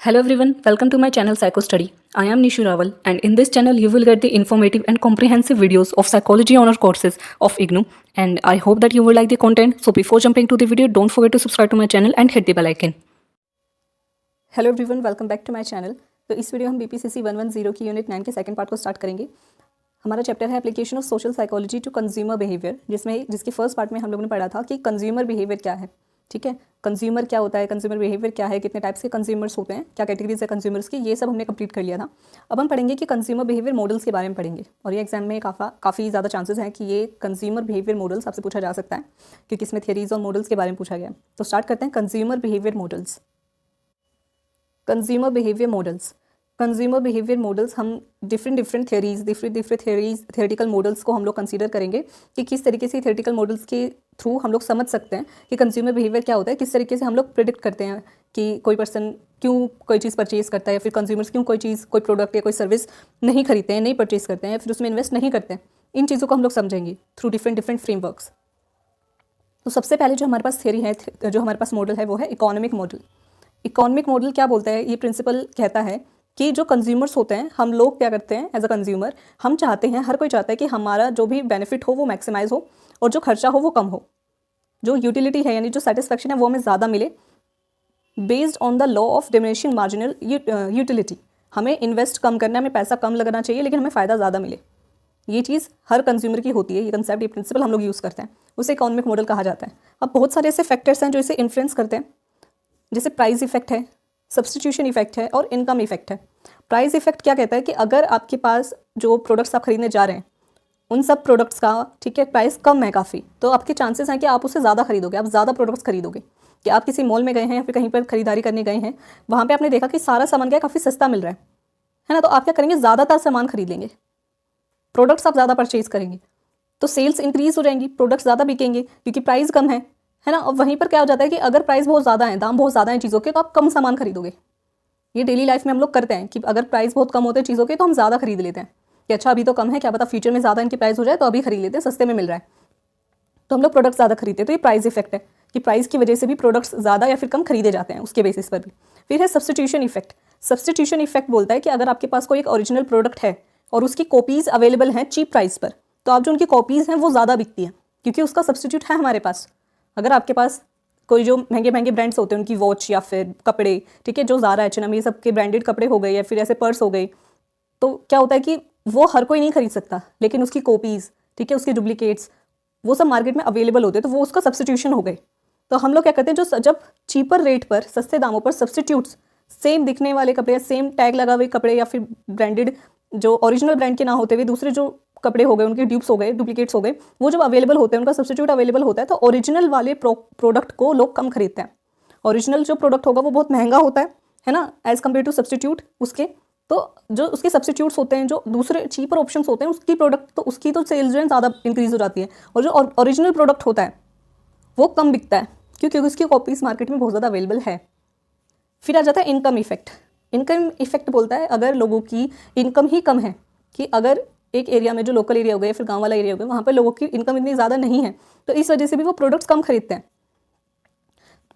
Hello everyone, welcome to my channel Psycho Study. I am Nishu Rawal and in this channel you will get the informative and comprehensive videos of psychology honor courses of IGNOU and I hope that you will like the content. So before jumping to the video, don't forget to subscribe to my channel and hit the bell icon. Hello everyone, welcome back to my channel. तो इस video हम BPCC 110 की unit 9 के second part को start करेंगे. हमारा chapter है application of social psychology to consumer behaviour, जिसके फर्स्ट पार्ट में हम लोगों ने पढ़ा था कि कंज्यूमर बिहेवियर क्या है. ठीक है, कंज्यूमर क्या होता है, कंज्यूमर बिहेवियर क्या है, कितने टाइप्स के कंज्यूमर्स होते हैं, क्या कैटेगरीज है कंज्यूमर्स की, ये सब हमने कंप्लीट कर लिया था. अब हम पढ़ेंगे कि कंज्यूमर बिहेवियर मॉडल्स के बारे में पढ़ेंगे और ये एग्जाम में काफ़ी ज़्यादा चांसेस हैं कि ये कंज्यूमर बिहेवियर मॉडल्स आपसे पूछा जा सकता है क्योंकि इसमें थियरीज और मॉडल्स के बारे में पूछा गया. तो स्टार्ट करते हैं consumer behaviour models. Consumer behaviour models हम डिफरेंट थियोरेटिकल मॉडल्स को हम लोग कंसीडर करेंगे कि किस तरीके से थियोरेटिकल मॉडल्स के थ्रू हम लोग समझ सकते हैं कि कंज्यूमर बिहेवियर क्या होता है, किस तरीके से हम लोग प्रिडिक्ट करते हैं कि कोई पर्सन क्यों कोई चीज़ परचेज़ करता है या फिर कंज्यूमर्स क्यों कोई प्रोडक्ट या कोई सर्विस नहीं खरीदते हैं, नहीं परचेज़ करते हैं या फिर उसमें इन्वेस्ट नहीं करते हैं. इन चीज़ों को हम लोग समझेंगे थ्रू डिफरेंट फ्रेमवर्क्स. तो सबसे पहले जो हमारे पास थियरी है, जो हमारे पास मॉडल है वो है इकोनॉमिक मॉडल. इकोनॉमिक मॉडल क्या बोलता है, ये प्रिंसिपल कहता है कि जो कंज्यूमर्स होते हैं, हम लोग क्या करते हैं एज अ कंज्यूमर, हम चाहते हैं, हर कोई चाहता है कि हमारा जो भी बेनिफिट हो वो मैक्सिमाइज हो और जो खर्चा हो वो कम हो. जो यूटिलिटी है यानी जो सेटिस्फैक्शन है वो हमें ज़्यादा मिले based on the law of diminishing marginal utility. हमें इन्वेस्ट कम करना है, हमें पैसा कम लगना चाहिए लेकिन हमें फ़ायदा ज़्यादा मिले. ये चीज़ हर कंज्यूमर की होती है, ये कंसेप्ट, ये प्रिंसिपल हम लोग यूज़ करते हैं, उसे इकोनॉमिक मॉडल कहा जाता है. अब बहुत सारे ऐसे फैक्टर्स हैं जो इसे इन्फ्लुएंस करते हैं, जैसे प्राइस इफेक्ट है, सब्स्टिट्यूशन इफेक्ट है और इनकम इफेक्ट है. प्राइस इफेक्ट क्या कहता है कि अगर आपके पास जो प्रोडक्ट्स आप खरीदने जा रहे हैं उन सब प्रोडक्ट्स का, ठीक है, प्राइस कम है काफ़ी, तो आपके चांसेस हैं कि आप उससे ज़्यादा खरीदोगे, आप ज़्यादा प्रोडक्ट्स खरीदोगे. कि आप किसी मॉल में गए हैं या फिर कहीं पर खरीदारी करने गए हैं, वहाँ पे आपने देखा कि सारा सामान क्या काफ़ी सस्ता मिल रहा है ना, तो आप क्या करेंगे, ज़्यादातर सामान खरीद लेंगे, प्रोडक्ट्स आप ज़्यादा परचेज करेंगे, तो सेल्स इंक्रीज़ हो जाएंगी, प्रोडक्ट्स ज़्यादा बिकेंगे क्योंकि प्राइस कम है ना. और वहीं पर क्या हो जाता है कि अगर प्राइस बहुत ज़्यादा है, दाम बहुत ज़्यादा है चीज़ों के, तो आप कम सामान खरीदोगे. ये डेली लाइफ में हम लोग करते हैं कि अगर प्राइस बहुत कम होते हैं चीज़ों के तो हम ज़्यादा खरीद लेते हैं कि अच्छा अभी तो कम है, क्या पता फ्यूचर में ज़्यादा इनकी प्राइस हो जाए तो अभी खरीद लेते हैं, सस्ते में मिल रहा है, तो हम लोग प्रोडक्ट ज़्यादा खरीदते हैं. तो ये प्राइस इफेक्ट है कि प्राइस की वजह से भी प्रोडक्ट्स ज़्यादा या फिर कम खरीदे जाते हैं उसके बेसिस पर भी. फिर है सब्स्टिट्यूशन इफेक्ट. सब्स्टिट्यूशन इफेक्ट बोलता है कि अगर आपके पास कोई एक ओरिजिनल प्रोडक्ट है और उसकी कॉपीज़ अवेलेबल हैं चीप प्राइस पर, तो आप जो उनकी कॉपीज़ हैं वो ज़्यादा बिकती हैं क्योंकि उसका सब्स्टिट्यूट है हमारे पास. अगर आपके पास कोई जो महंगे ब्रांड्स होते हैं उनकी वॉच या फिर कपड़े, ठीक है, जो ज़ारा, H&M, ये सब के ब्रांडेड कपड़े हो गए या फिर ऐसे पर्स हो गए, तो क्या होता है कि वो हर कोई नहीं खरीद सकता लेकिन उसकी कॉपीज़, ठीक है, उसके डुप्लीकेट्स, वो सब मार्केट में अवेलेबल होते हैं, तो वो उसका सब्स्टिट्यूशन हो गए. तो हम लोग क्या करते हैं, जो जब चीपर रेट पर, सस्ते दामों पर सब्स्टिट्यूट्स, सेम दिखने वाले कपड़े, सेम टैग लगा हुए कपड़े या फिर ब्रांडेड जो ओरिजिनल ब्रांड के ना होते हुए दूसरे जो कपड़े हो गए, उनके ड्यूप्स हो गए, डुप्लीकेट्स हो गए, वो जब अवेलेबल होते हैं, उनका सब्स्टिट्यूट अवेलेबल होता है, तो ओरिजिनल वाले प्रोडक्ट को लोग कम खरीदते हैं. ओरिजिनल जो प्रोडक्ट होगा वो बहुत महंगा होता है ना, एज़ कम्पेयर टू सब्स्टिट्यूट उसके. तो जो उसके सब्स्टिट्यूट्स होते हैं, जो दूसरे चीपर ऑप्शंस होते हैं, उसकी प्रोडक्ट तो उसकी तो सेल्स जो है ज़्यादा इंक्रीज़ हो जाती है और जो ओरिजिनल प्रोडक्ट होता है वो कम बिकता है क्योंकि उसकी कॉपीज़ मार्केट में बहुत ज़्यादा अवेलेबल है. फिर आ जाता है इनकम इफेक्ट. इनकम इफेक्ट बोलता है अगर लोगों की इनकम ही कम है, कि अगर एक एरिया में जो लोकल एरिया हो गया या फिर गांव वाला एरिया हो गया, वहाँ पर लोगों की इनकम इतनी ज़्यादा नहीं है, तो इस वजह से भी वो प्रोडक्ट्स कम खरीदते हैं.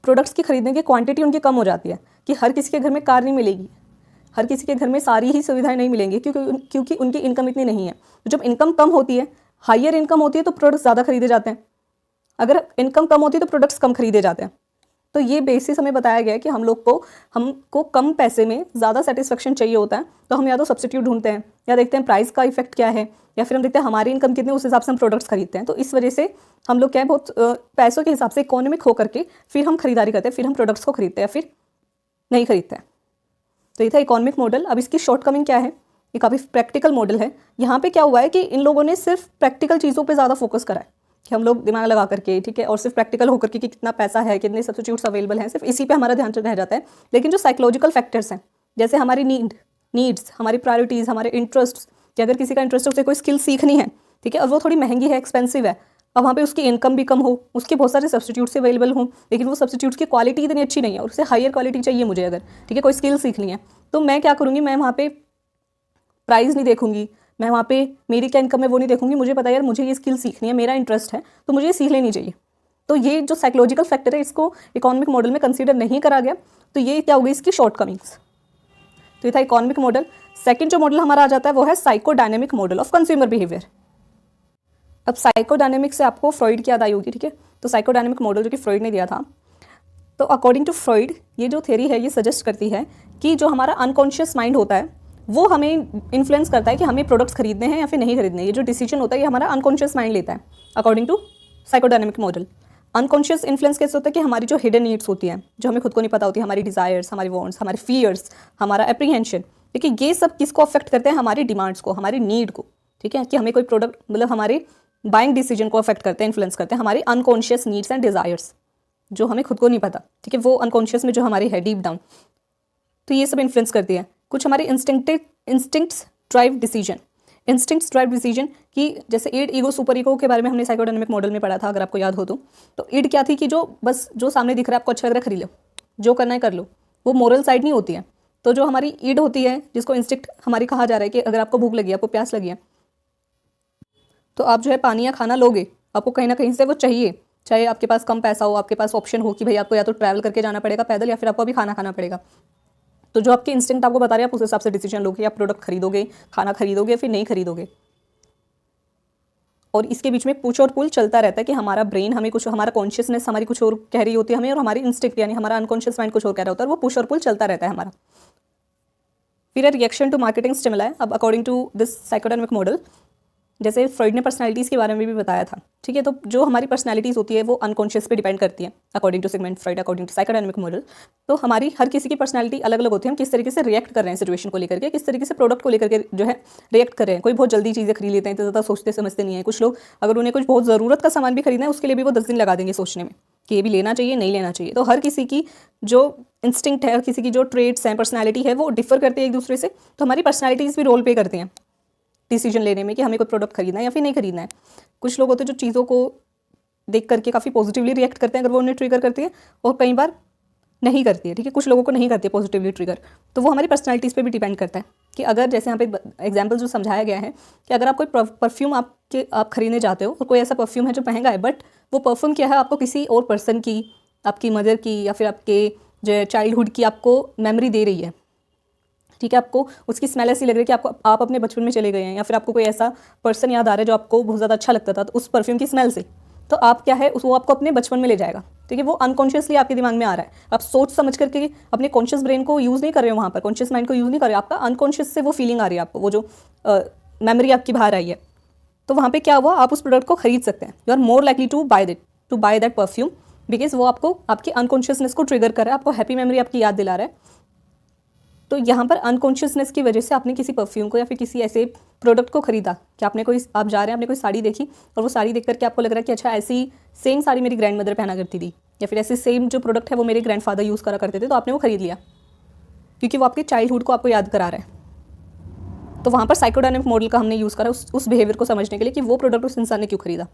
प्रोडक्ट्स की खरीदने की क्वांटिटी उनकी कम हो जाती है कि हर किसी के घर में कार नहीं मिलेगी, हर किसी के घर में सारी ही सुविधाएं नहीं मिलेंगी क्योंकि उनकी इनकम इतनी नहीं है. तो जब इनकम कम होती है, हाइयर इनकम होती है, तो प्रोडक्ट्स ज़्यादा खरीदे जाते हैं. अगर इनकम कम होती है तो प्रोडक्ट्स कम खरीदे जाते हैं. तो ये बेसिस हमें बताया गया है कि हमको कम पैसे में ज़्यादा सेटिस्फेक्शन चाहिए होता है, तो हम या तो सब्स्टिट्यूट ढूंढते हैं या देखते हैं प्राइस का इफेक्ट क्या है, या फिर हम देखते हैं हमारी इनकम कितनी, उस हिसाब से हम प्रोडक्ट्स खरीदते हैं. तो इस वजह से हम लोग क्या है, बहुत पैसों के हिसाब से इकोनॉमिक होकर के फिर हम खरीदारी करते हैं, फिर हम प्रोडक्ट्स को खरीदते हैं, फिर नहीं खरीदते हैं. तो ये था इकोनॉमिक मॉडल. अब इसकी शॉर्टकमिंग क्या है, ये काफ़ी प्रैक्टिकल मॉडल है. यहाँ पे क्या हुआ है कि इन लोगों ने सिर्फ प्रैक्टिकल चीज़ों पे ज़्यादा फोकस करा है कि हम लोग दिमाग लगा करके, ठीक है, और सिर्फ प्रैक्टिकल होकर के कि कितना पैसा है, कितने सब्स्टिट्यूट्स अवेलेबल हैं, सिर्फ इसी पे हमारा ध्यान रह जाता है. लेकिन जो साइकोलॉजिकल फैक्टर्स हैं, जैसे हमारी नीड्स, हमारी प्रायोरिटीज़, हमारे इंटरेस्ट्स, कि अगर किसी का इंटरेस्ट है उसे कोई स्किल सीखनी है, ठीक है, और वो थोड़ी महंगी है, एक्सपेंसिव है, और वहाँ पे उसकी इनकम भी कम हो, उसके बहुत सारे सब्स्टिट्यूट्स अवेलेबल हों, लेकिन वो सब्स्टिट्यूट्स की क्वालिटी इतनी अच्छी नहीं है और उससे हायर क्वालिटी चाहिए मुझे अगर, ठीक है, कोई स्किल सीखनी है, तो मैं क्या करूँगी, मैं वहाँ पे प्राइस नहीं देखूँगी, मैं वहाँ पे मेरी क्या इनकम है वो नहीं देखूँगी, मुझे पता है यार मुझे ये स्किल सीखनी है, मेरा इंटरेस्ट है, तो मुझे ये सीख लेनी चाहिए. तो ये जो साइकोलॉजिकल फैक्टर है इसको इकोनॉमिक मॉडल में कंसीडर नहीं करा गया, तो ये क्या हो गई इसकी शॉर्टकमिंग्स. तो ये था इकोनॉमिक मॉडल। सेकंड जो मॉडल हमारा आ जाता है वो है psychodynamic model of consumer behaviour. अब साइकोडायनेमिक से आपको फ्रॉइड की याद आई होगी, ठीक है। तो साइकोडायनेमिक मॉडल जो कि फ्रॉइड ने दिया था, तो अकॉर्डिंग टू फ्रॉइड ये जो थ्योरी है ये सजेस्ट करती है कि जो हमारा अनकॉन्शियस माइंड होता है वो हमें इन्फ्लुएंस करता है कि हमें प्रोडक्ट्स खरीदने हैं या फिर नहीं खरीदने। ये जो डिसीजन होता है ये हमारा अनकॉन्शियस माइंड लेता है according to psychodynamic model. Unconscious influence कैसे होता है कि हमारी जो हिडन नीड्स होती हैं, जो हमें खुद को नहीं पता होती, हमारी डिज़ायर्स, हमारी वांट्स, हमारे फियर्स, हमारा एप्रीहेंशन, ठीक है, ये सब किसको अफेक्ट करते हैं? हमारी डिमांड्स को, हमारी नीड को, ठीक है, कि हमें कोई प्रोडक्ट मतलब हमारे बाइंग डिसीजन को अफेक्ट करते हैं, इन्फ्लुएंस करते हैं हमारी अनकॉन्शियस नीड्स एंड डिज़ायर्स, जो हमें खुद को नहीं पता, ठीक है, वो अनकॉन्शियस में जो हमारी है डीप डाउन, तो ये सब इन्फ्लुएंस करती है। कुछ हमारे instincts drive decision, instincts drive decision की जैसे ईड, ईगो, सुपर ईगो के बारे में हमने साइकोडायनेमिक मॉडल में पढ़ा था, अगर आपको याद हो तो ईड क्या थी कि जो बस जो सामने दिख रहा है आपको अच्छा लग रहा है खरीद लो, जो करना है कर लो, वो मोरल साइड नहीं होती है। तो जो हमारी ईड होती है जिसको इंस्टिंक्ट हमारी कहा जा रहा है कि अगर आपको भूख लगी है, आपको प्यास लगी है, तो आप जो है पानी या खाना लोगे, आपको कहीं ना कहीं से वो चाहिए, चाहे आपके पास कम पैसा हो, आपके पास ऑप्शन हो कि भाई आपको या तो ट्रैवल करके जाना पड़ेगा पैदल या फिर आपको अभी खाना खाना पड़ेगा। तो जो आपके इंस्टिंक्ट आपको बता रहे हैं आप उस हिसाब से डिसीजन लोगे, आप प्रोडक्ट खरीदोगे, खाना खरीदोगे फिर नहीं खरीदोगे। और इसके बीच में पुश और पुल चलता रहता है कि हमारा ब्रेन हमें कुछ, हमारा कॉन्शियसनेस हमारी कुछ और कह रही होती है हमें, और हमारी इंस्टिंक्ट यानी हमारा अनकॉन्शियस माइंड कुछ और कह रहा होता है, वो पुश और पुल चलता रहता है हमारा। फिर रिएक्शन टू मार्केटिंग स्टिमुलाई। अब according to this psychodynamic model, जैसे फ्रॉइड ने पर्सनालिटीज़ के बारे में भी बताया था, ठीक है, तो जो हमारी पर्सनालिटीज़ होती है वो अनकॉन्शियस पे डिपेंड करती है according to Sigmund Freud, according to psychodynamic model. तो हमारी हर किसी की पर्सनालिटी अलग अलग होती है, हम किस तरीके से रिएक्ट कर रहे हैं सिचुएशन को लेकर के, किस तरीके से प्रोडक्ट को लेकर के जो है रिएक्ट कर रहे हैं। कोई बहुत जल्दी चीज़ें खरीद लेते हैं, तो ज़्यादा सोचते समझते नहीं है। कुछ लोग अगर उन्हें कुछ बहुत ज़रूरत का सामान भी खरीदना है उसके लिए भी वो 10 दिन लगा देंगे सोचने में कि ये भी लेना चाहिए नहीं लेना चाहिए। तो हर किसी की जो इंस्टिंक्ट है, किसी की जो ट्रेड्स हैं, पर्सनैलिटी है, वो डिफर करती है एक दूसरे से। तो हमारी पर्सनैलिटीज़ भी रोल प्ले करती हैं डिसीजन लेने में कि हमें कोई प्रोडक्ट खरीदना है या फिर नहीं खरीदना है। कुछ लोग होते हैं जो चीज़ों को देख करके काफ़ी पॉजिटिवली रिएक्ट करते हैं अगर वो उन्हें ट्रिगर करती है, और कई बार नहीं करती है, ठीक है, कुछ लोगों को नहीं करती है पॉजिटिवली ट्रिगर। तो वो हमारी पर्सनैलिटीज़ पे भी डिपेंड करता है कि अगर जैसे यहाँ पे एग्जाम्पल जो समझाया गया है कि अगर आप कोई परफ्यूम आप खरीदने जाते हो और कोई ऐसा परफ्यूम है जो महंगा है, बट वो परफ्यूम क्या है, आपको किसी और पर्सन की, आपकी मदर की या फिर आपके जो चाइल्डहुड की आपको मेमोरी दे रही है, ठीक है, आपको उसकी स्मेल ऐसी लग रही है कि आप अपने बचपन में चले गए हैं, या फिर आपको कोई ऐसा पर्सन याद आ रहा है जो आपको बहुत ज़्यादा अच्छा लगता था तो उस परफ्यूम की स्मेल से, तो आप क्या है वो आपको अपने बचपन में ले जाएगा, ठीक है, वो अनकॉन्शियसली आपके दिमाग में आ रहा है। आप सोच समझ करके अपने कॉन्शियस ब्रेन को यूज़ नहीं कर रहे हो, वहाँ पर कॉन्शियस माइंड को यूज़ नहीं कर रहे हो, आपका अनकॉन्शियस से वो फीलिंग आ रही है आपको, वो जो मेमोरी आपकी बाहर आई है। तो वहाँ पर क्या हुआ, आप उस प्रोडक्ट को खरीद सकते हैं। You are more likely to buy that perfume because वो आपको आपकी अनकॉन्शियसनेस को ट्रिगर कर रहा है, आपको हैप्पी मेमोरी आपकी याद दिला रहा है। तो यहाँ पर अनकॉन्शियसनेस की वजह से आपने किसी परफ्यूम को या फिर किसी ऐसे प्रोडक्ट को खरीदा कि आप जा रहे हैं, आपने कोई साड़ी देखी और वो साड़ी देख करके आपको लग रहा है कि अच्छा ऐसी सेम साड़ी मेरी ग्रैंड मदर पहना करती थी, या फिर ऐसे सेम जो प्रोडक्ट है वो मेरे ग्रैंडफादर यूज़ करा करते थे, तो आपने वो खरीद लिया क्योंकि वो आपके चाइल्डहुड को आपको याद करा रहा है। तो वहाँ पर साइकोडायनेमिक मॉडल का हमने यूज़ करा उस बिहेवियर को समझने के लिए कि वो प्रोडक्ट उस इंसान ने क्यों खरीदा।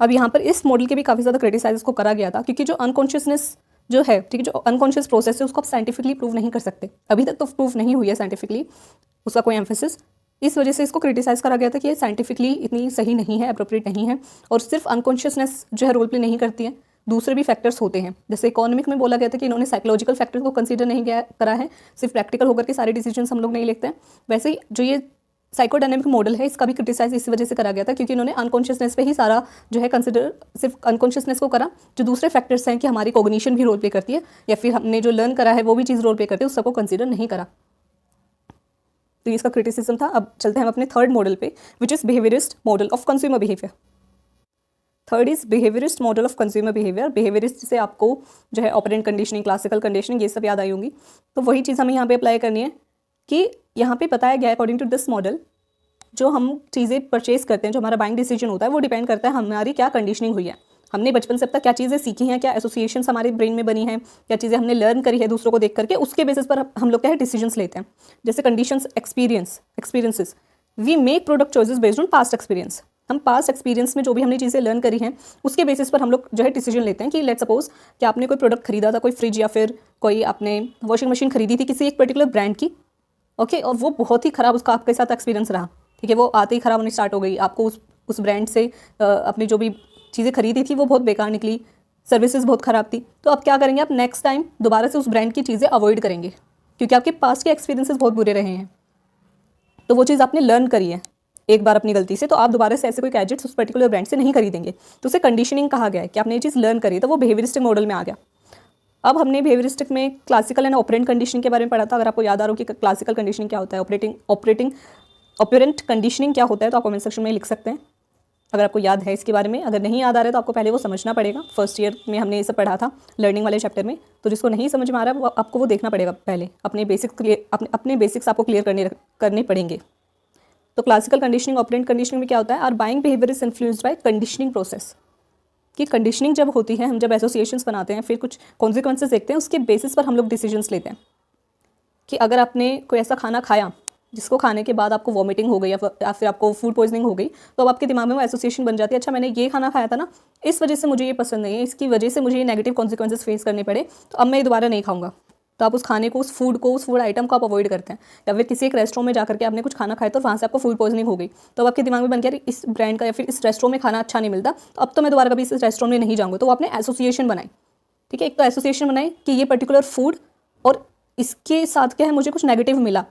अब यहाँ पर इस मॉडल के भी काफ़ी ज़्यादा क्रिटिसाइज को करा गया था क्योंकि जो अनकॉन्शियसनेस जो है, ठीक है, जो अनकॉन्शियस प्रोसेस है उसको आप साइंटिफिकली प्रूव नहीं कर सकते, अभी तक तो प्रूव नहीं हुई है साइंटिफिकली उसका कोई एम्फेसिस। इस वजह से इसको क्रिटिसाइज करा गया था कि ये साइंटिफिकली इतनी सही नहीं है, अप्रोप्रिएट नहीं है, और सिर्फ अनकॉन्शियसनेस जो है रोल प्ले नहीं करती है, दूसरे भी फैक्टर्स होते हैं। जैसे इकोनॉमिक में बोला गया था कि इन्होंने साइकोलॉजिकल फैक्टर्स को कंसीडर नहीं करा है, सिर्फ प्रैक्टिकल होकर के सारे डिसीजन हम लोग नहीं लेते हैं। वैसे ही जो ये साइकोडायनेमिक मॉडल है इसका भी क्रिटिसाइज इस वजह से करा गया था क्योंकि इन्होंने अनकॉन्शियसनेस पे ही सारा जो है कंसिडर, सिर्फ अनकॉन्शियसनेस को करा, जो दूसरे फैक्टर्स हैं कि हमारी कॉग्निशन भी रोल प्ले करती है या फिर हमने जो लर्न करा है वो भी चीज़ रोल प्ले करती है, उस सबको कंसिडर नहीं करा। तो इसका क्रिटिसिज्म था। अब चलते हैं हम अपने थर्ड मॉडल पे, which is behaviourist model of consumer behaviour. Third is behaviourist model of consumer behaviour. Behaviourist से आपको जो है ऑपरेंट कंडीशनिंग, क्लासिकल कंडीशनिंग, ये सब याद आई होंगी। तो वही चीज़ हमें यहाँ पे अप्लाई करनी है कि यहाँ पे बताया गया है अकॉर्डिंग टू दिस मॉडल, जो हम चीज़ें परचेज करते हैं, जो हमारा बाइंग डिसीजन होता है, वो डिपेंड करता है हमारी क्या कंडीशनिंग हुई है, हमने बचपन से अब तक क्या चीज़ें सीखी हैं, क्या एसोसिएशंस हमारे ब्रेन में बनी हैं, क्या चीज़ें हमने लर्न करी है दूसरों को देख करके, उसके बेसिस पर हम लोग क्या है डिसीजंस लेते हैं। जैसे conditions, experiences, we make product choices based on past experience. हम पास्ट एक्सपीरियंस में जो भी हमने चीज़ें लर्न करी हैं उसके बेसिस पर हम लोग जो है डिसीजन लेते हैं कि लेट्स सपोज कि आपने कोई प्रोडक्ट खरीदा था, कोई फ्रिज या फिर कोई आपने वॉशिंग मशीन खरीदी थी किसी एक पर्टिकुलर ब्रांड की, ओके, और वो बहुत ही ख़राब उसका आपके साथ एक्सपीरियंस रहा, ठीक है, वो आते ही ख़राब होनी स्टार्ट हो गई, आपको उस ब्रांड से अपनी जो भी चीज़ें खरीदी थी वो बहुत बेकार निकली, सर्विसेज बहुत ख़राब थी। तो अब क्या करेंगे, आप नेक्स्ट टाइम दोबारा से उस ब्रांड की चीज़ें अवॉइड करेंगे, क्योंकि आपके पास्ट के एक्सपीरियंसेस बहुत बुरे रहे हैं, तो वो चीज़ आपने लर्न करी है एक बार अपनी गलती से, तो आप दोबारा से ऐसे कोई गैजेट्स उस पर्टिकुलर ब्रांड से नहीं खरीदेंगे। तो उसे कंडीशनिंग कहा गया है कि आपने ये चीज़ लर्न करी, तो वो बिहेवियरिस्टिक मॉडल में आ गया। अब हमने बिहेवियरिस्टिक में क्लासिकल एंड ऑपरेंट कंडीशनिंग के बारे में पढ़ा था। अगर आपको याद आ रहा हो कि क्लासिकल कंडीशनिंग क्या होता है, ऑपरेंट कंडीशनिंग क्या होता है, तो आप कमेंट सेक्शन में लिख सकते हैं अगर आपको याद है इसके बारे में। अगर नहीं याद आ रहा है तो आपको पहले वो समझना पड़ेगा। फर्स्ट ईयर में हमने ये सब पढ़ा था लर्निंग वाले चैप्टर में, तो जिसको नहीं समझ में आ रहा है आपको वो देखना पड़ेगा पहले। अपने बेसिक्स आपको क्लियर करने पड़ेंगे। तो क्लासिकल कंडीशनिंग, ऑपरेंट कंडीशनिंग में क्या होता है, our buying behaviour is influenced by conditioning process. कि कंडीशनिंग जब होती है, हम जब एसोसिएशंस बनाते हैं, फिर कुछ कॉन्सिक्वेंसेस देखते हैं, उसके बेसिस पर हम लोग डिसीजंस लेते हैं कि अगर आपने कोई ऐसा खाना खाया जिसको खाने के बाद आपको वॉमिटिंग हो गई या फिर आपको फूड पॉइजनिंग हो गई, तो अब आपके दिमाग में वो एसोसिएशन बन जाती है, अच्छा मैंने ये खाना खाया था ना, इस वजह से मुझे ये पसंद नहीं है, इसकी वजह से मुझे ये नेगेटिव कॉन्सिक्वेंसेस फेस करने पड़े, तो अब मैं ये दोबारा नहीं खाऊंगा। तो आप उस खाने को, उस फूड आइटम को आप अवॉइड करते हैं। या फिर किसी एक रेस्टोरेंट में जाकर के आपने कुछ खाना खाया तो वहाँ से आपको फूड पॉइजनिंग हो गई, तो अब आपके दिमाग में बन गया इस ब्रांड का या फिर इस रेस्टोरेंट में खाना अच्छा नहीं मिलता, तो अब तो मैं दोबारा कभी इस रेस्टोरेंट में नहीं जाऊँगा। तो वो आपने एसोसिएशन बनाई, ठीक है, एक तो एसोसिएशन बनाई कि ये पर्टिकुलर फूड और इसके साथ क्या है, मुझे कुछ नेगेटिव मिला,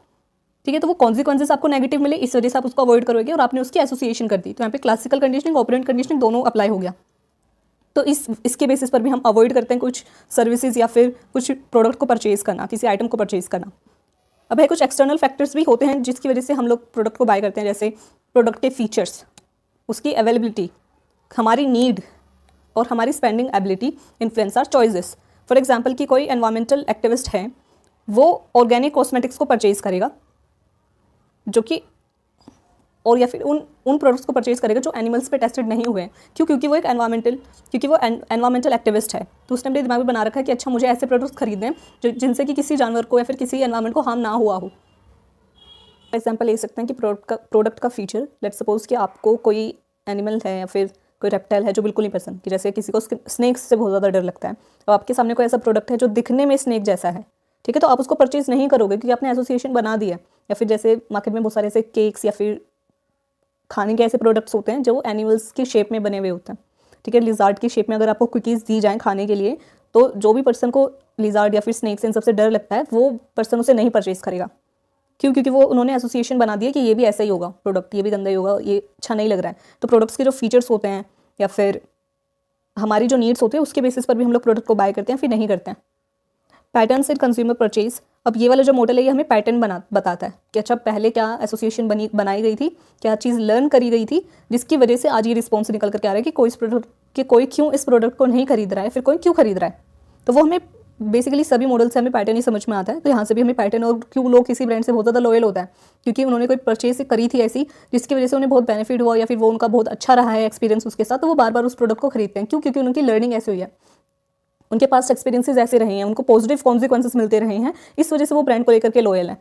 ठीक है, तो वो कॉन्सिक्वेंसेस आपको नेगेटिव मिले, इस वजह से आप उसको अवॉइड करोगे और आपने उसकी एसोसिएशन कर दी। तो यहाँ पे क्लासिकल कंडीशनिंग, ऑपरेंट कंडीशनिंग दोनों अप्लाई हो गया। तो इसके बेसिस पर भी हम अवॉइड करते हैं कुछ सर्विसेज या फिर कुछ प्रोडक्ट को परचेज़ करना, किसी आइटम को परचेज़ करना। अब है कुछ एक्सटर्नल फैक्टर्स भी होते हैं जिसकी वजह से हम लोग प्रोडक्ट को बाय करते हैं, जैसे प्रोडक्ट के फीचर्स, उसकी अवेलेबिलिटी, हमारी नीड और हमारी spending ability influence our choices. For example कि कोई एनवायरमेंटल एक्टिविस्ट है, वो ऑर्गेनिक कॉस्मेटिक्स को परचेज़ करेगा जो कि, और या फिर उन प्रोडक्ट्स को परचेज़ करेगा जो एनिमल्स पे टेस्टेड नहीं हुए हैं। क्योंकि वो एनवायरमेंटल एक्टिविस्ट है, तो उसने अपने दिमाग में बना रखा है कि अच्छा मुझे ऐसे प्रोडक्ट्स खरीदने हैं जिनसे कि किसी जानवर को या फिर किसी एनवायरमेंट को हार्म ना हुआ हो। फॉर एग्जाम्पल ले सकते हैं कि प्रोडक्ट का फीचर, लेट्स सपोज कि आपको कोई एनिमल है या फिर कोई रेप्टाइल है जो बिल्कुल नहीं पसंद, कि जैसे किसी को स्नेक्स से बहुत ज़्यादा डर लगता है, तो आपके सामने कोई ऐसा प्रोडक्ट है जो दिखने में स्नेक जैसा है, ठीक है, तो आप उसको परचेज़ नहीं करोगे क्योंकि आपने एसोसिएशन बना दिया। या फिर जैसे मार्केट में बहुत सारे ऐसे केक्स या फिर खाने के ऐसे प्रोडक्ट्स होते हैं जो एनिमल्स की शेप में बने हुए होते हैं, ठीक है, लिजार्ड की शेप में अगर आपको कुकीज़ दी जाएँ खाने के लिए, तो जो भी पर्सन को लिजार्ड या फिर स्नेक से इन सबसे डर लगता है, वो पर्सन उसे नहीं परचेज़ करेगा। क्यों? क्योंकि वो उन्होंने एसोसिएशन बना दिया कि ये भी ऐसा ही होगा प्रोडक्ट, ये भी गंदा ही होगा, ये अच्छा नहीं लग रहा है। तो प्रोडक्ट्स के जो फीचर्स होते हैं या फिर हमारी जो नीड्स होती है उसके बेसिस पर भी हम लोग प्रोडक्ट को बाय करते हैं, फिर नहीं करते हैं। पैटर्न्स इन कंज्यूमर परचेज, अब ये वाला जो मॉडल है ये हमें पैटर्न बताता है कि अच्छा पहले क्या एसोसिएशन बनाई गई थी, क्या चीज़ लर्न करी गई थी जिसकी वजह से आज ये रिस्पॉन्स निकल करके आ रहा है कि कोई क्यों इस प्रोडक्ट को नहीं खरीद रहा है, फिर कोई क्यों खरीद रहा है। तो वो हमें बेसिकली सभी मॉडल से हमें पैटर्न ही समझ में आता है। तो यहाँ से भी हमें पैटर्न, और क्यों लोग किसी ब्रांड से बहुत ज़्यादा लॉयल होता है, क्योंकि उन्होंने कोई परचेज करी थी ऐसी जिसकी वजह से उन्हें बहुत बेनिफिट हुआ या फिर वो उनका बहुत अच्छा रहा है एक्सपीरियंस उसके साथ, तो वो बार बार उस प्रोडक्ट को खरीदते हैं। क्यों? क्योंकि उनकी लर्निंग ऐसी हुई है, उनके पास एक्सपीरियंसेस ऐसे रहे हैं, उनको पॉजिटिव कॉन्सिक्वेंसेस मिलते रहे हैं, इस वजह से वो ब्रांड को लेकर के लॉयल है।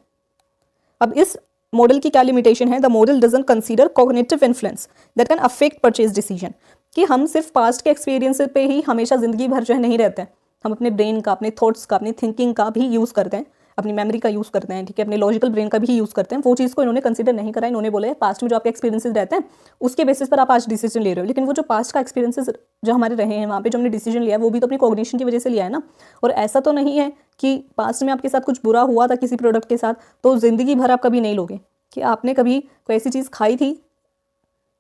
अब इस मॉडल की क्या लिमिटेशन है, the model doesn't consider cognitive influence that can affect purchase decision, कि हम सिर्फ पास्ट के एक्सपीरियंस पे ही हमेशा ज़िंदगी भर जो है नहीं रहते हैं, हम अपने ब्रेन का, अपने थॉट्स का, अपनी थिंकिंग का भी यूज़ करते हैं, अपनी मेमोरी का यूज़ करते हैं, ठीक है, अपने लॉजिकल ब्रेन का भी यूज़ करते हैं। वो चीज़ को इन्होंने कंसीडर नहीं करा। इन्होंने बोला है पास्ट में जो आपके एक्सपीरियंसेस रहते हैं उसके बेसिस पर आप आज डिसीजन ले रहे हो, लेकिन वो जो पास्ट का एक्सपीरियंसेस जो हमारे रहे हैं वहाँ पे जो हमने डिसीजन लिया है वो भी तो अपनी कॉग्निशन की वजह से लिया है ना। और ऐसा तो नहीं है कि पास्ट में आपके साथ कुछ बुरा हुआ था किसी प्रोडक्ट के साथ तो ज़िंदगी भर आप कभी नहीं लोगे, कि आपने कभी कोई ऐसी चीज़ खाई थी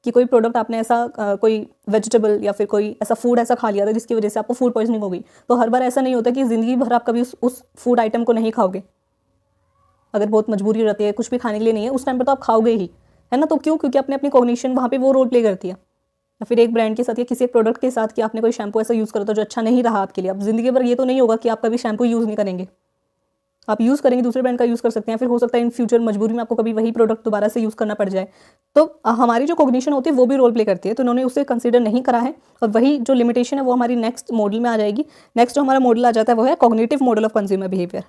कि कोई प्रोडक्ट आपने ऐसा कोई वेजिटेबल या फिर कोई ऐसा फूड ऐसा खा लिया था जिसकी वजह से आपको फूड पॉइजनिंग हो गई। तो हर बार ऐसा नहीं होता कि ज़िंदगी भर आप कभी उस फूड आइटम को नहीं खाओगे। अगर बहुत मजबूरी रहती है, कुछ भी खाने के लिए नहीं है, उस टाइम पर तो आप खाओगे ही, है ना। तो क्यों? क्योंकि आपने अपनी कॉग्निशन वहाँ पे वो रोल प्ले करती है। या फिर एक ब्रांड के साथ या किसी एक प्रोडक्ट के साथ कि आपने कोई शैम्पू ऐसा यूज़ करा था जो अच्छा नहीं रहा आपके लिए, अब ज़िंदगी भर ये तो नहीं होगा कि आप कभी शैम्पू यूज़ नहीं करेंगे, आप यूज़ करेंगे, दूसरे ब्रांड का यूज़ कर सकते हैं, फिर हो सकता है इन फ्यूचर मजबूरी में आपको कभी वही प्रोडक्ट दोबारा से यूज़ करना पड़ जाए। तो हमारी जो कॉग्निशन होती है वो भी रोल प्ले करती है, तो उन्होंने उसे कंसीडर नहीं करा है। और वही जो लिमिटेशन है वो हमारी नेक्स्ट मॉडल में आ जाएगी। नेक्स्ट जो हमारा मॉडल आ जाता है वो है cognitive model of consumer behaviour.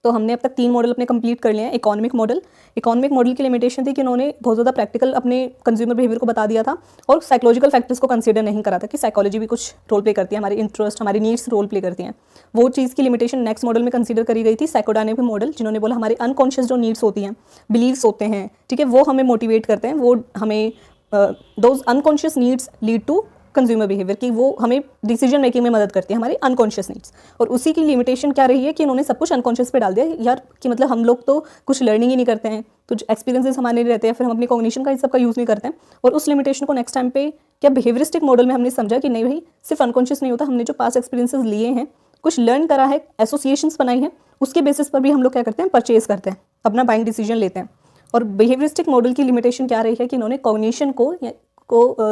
तो हमने अब तक 3 मॉडल अपने कंप्लीट कर लिए हैं। इकोनॉमिक मॉडल की लिमिटेशन थी कि उन्होंने बहुत ज़्यादा प्रैक्टिकल अपने कंज्यूमर बिहेवियर को बता दिया था और साइकोलॉजिकल फैक्टर्स को कंसीडर नहीं करा था, कि साइकोलॉजी भी कुछ रोल प्ले करती है, हमारी इंटरेस्ट, हमारी नीड्स रोल प्ले करती हैं। वो चीज़ की लिमिटेशन नेक्स्ट मॉडल में कंसीडर करी गई थी साइकोडायनेमिक मॉडल, जिन्होंने बोला हमारी अनकॉन्शियस जो नीड्स होती हैं, बिलीव्स होते हैं, ठीक है, वो हमें मोटिवेट करते हैं, वो हमें those unconscious needs lead to consumer behaviour की वो हमें डिसीजन मेकिंग में मदद करती है, हमारी अनकॉन्शियस नीड्स। और उसी की लिमिटेशन क्या रही है कि इन्होंने सब कुछ अनकॉन्शियस पे डाल दिया यार, कि मतलब हम लोग तो कुछ लर्निंग ही नहीं करते हैं, तो एक्सपीरियंसेस हमारे नहीं रहते हैं, फिर हम अपनी कॉग्निशन का इन सब का यूज़ नहीं करते हैं। और उस लिमिटेशन को नेक्स्ट टाइम पे क्या बिहेवियरिस्टिक मॉडल में हमने समझा कि नहीं भाई, सिर्फ अनकॉन्शियस नहीं होता, हमने जो पास एक्सपीरियंसेस लिए हैं, कुछ लर्न करा है, एसोसिएशंस बनाई हैं, उसके बेसिस पर भी हम लोग क्या करते हैं, परचेज करते हैं, अपना बाइंग डिसीजन लेते हैं। और बिहेवियरिस्टिक मॉडल की लिमिटेशन क्या रही है कि इन्होंने कॉग्निशन को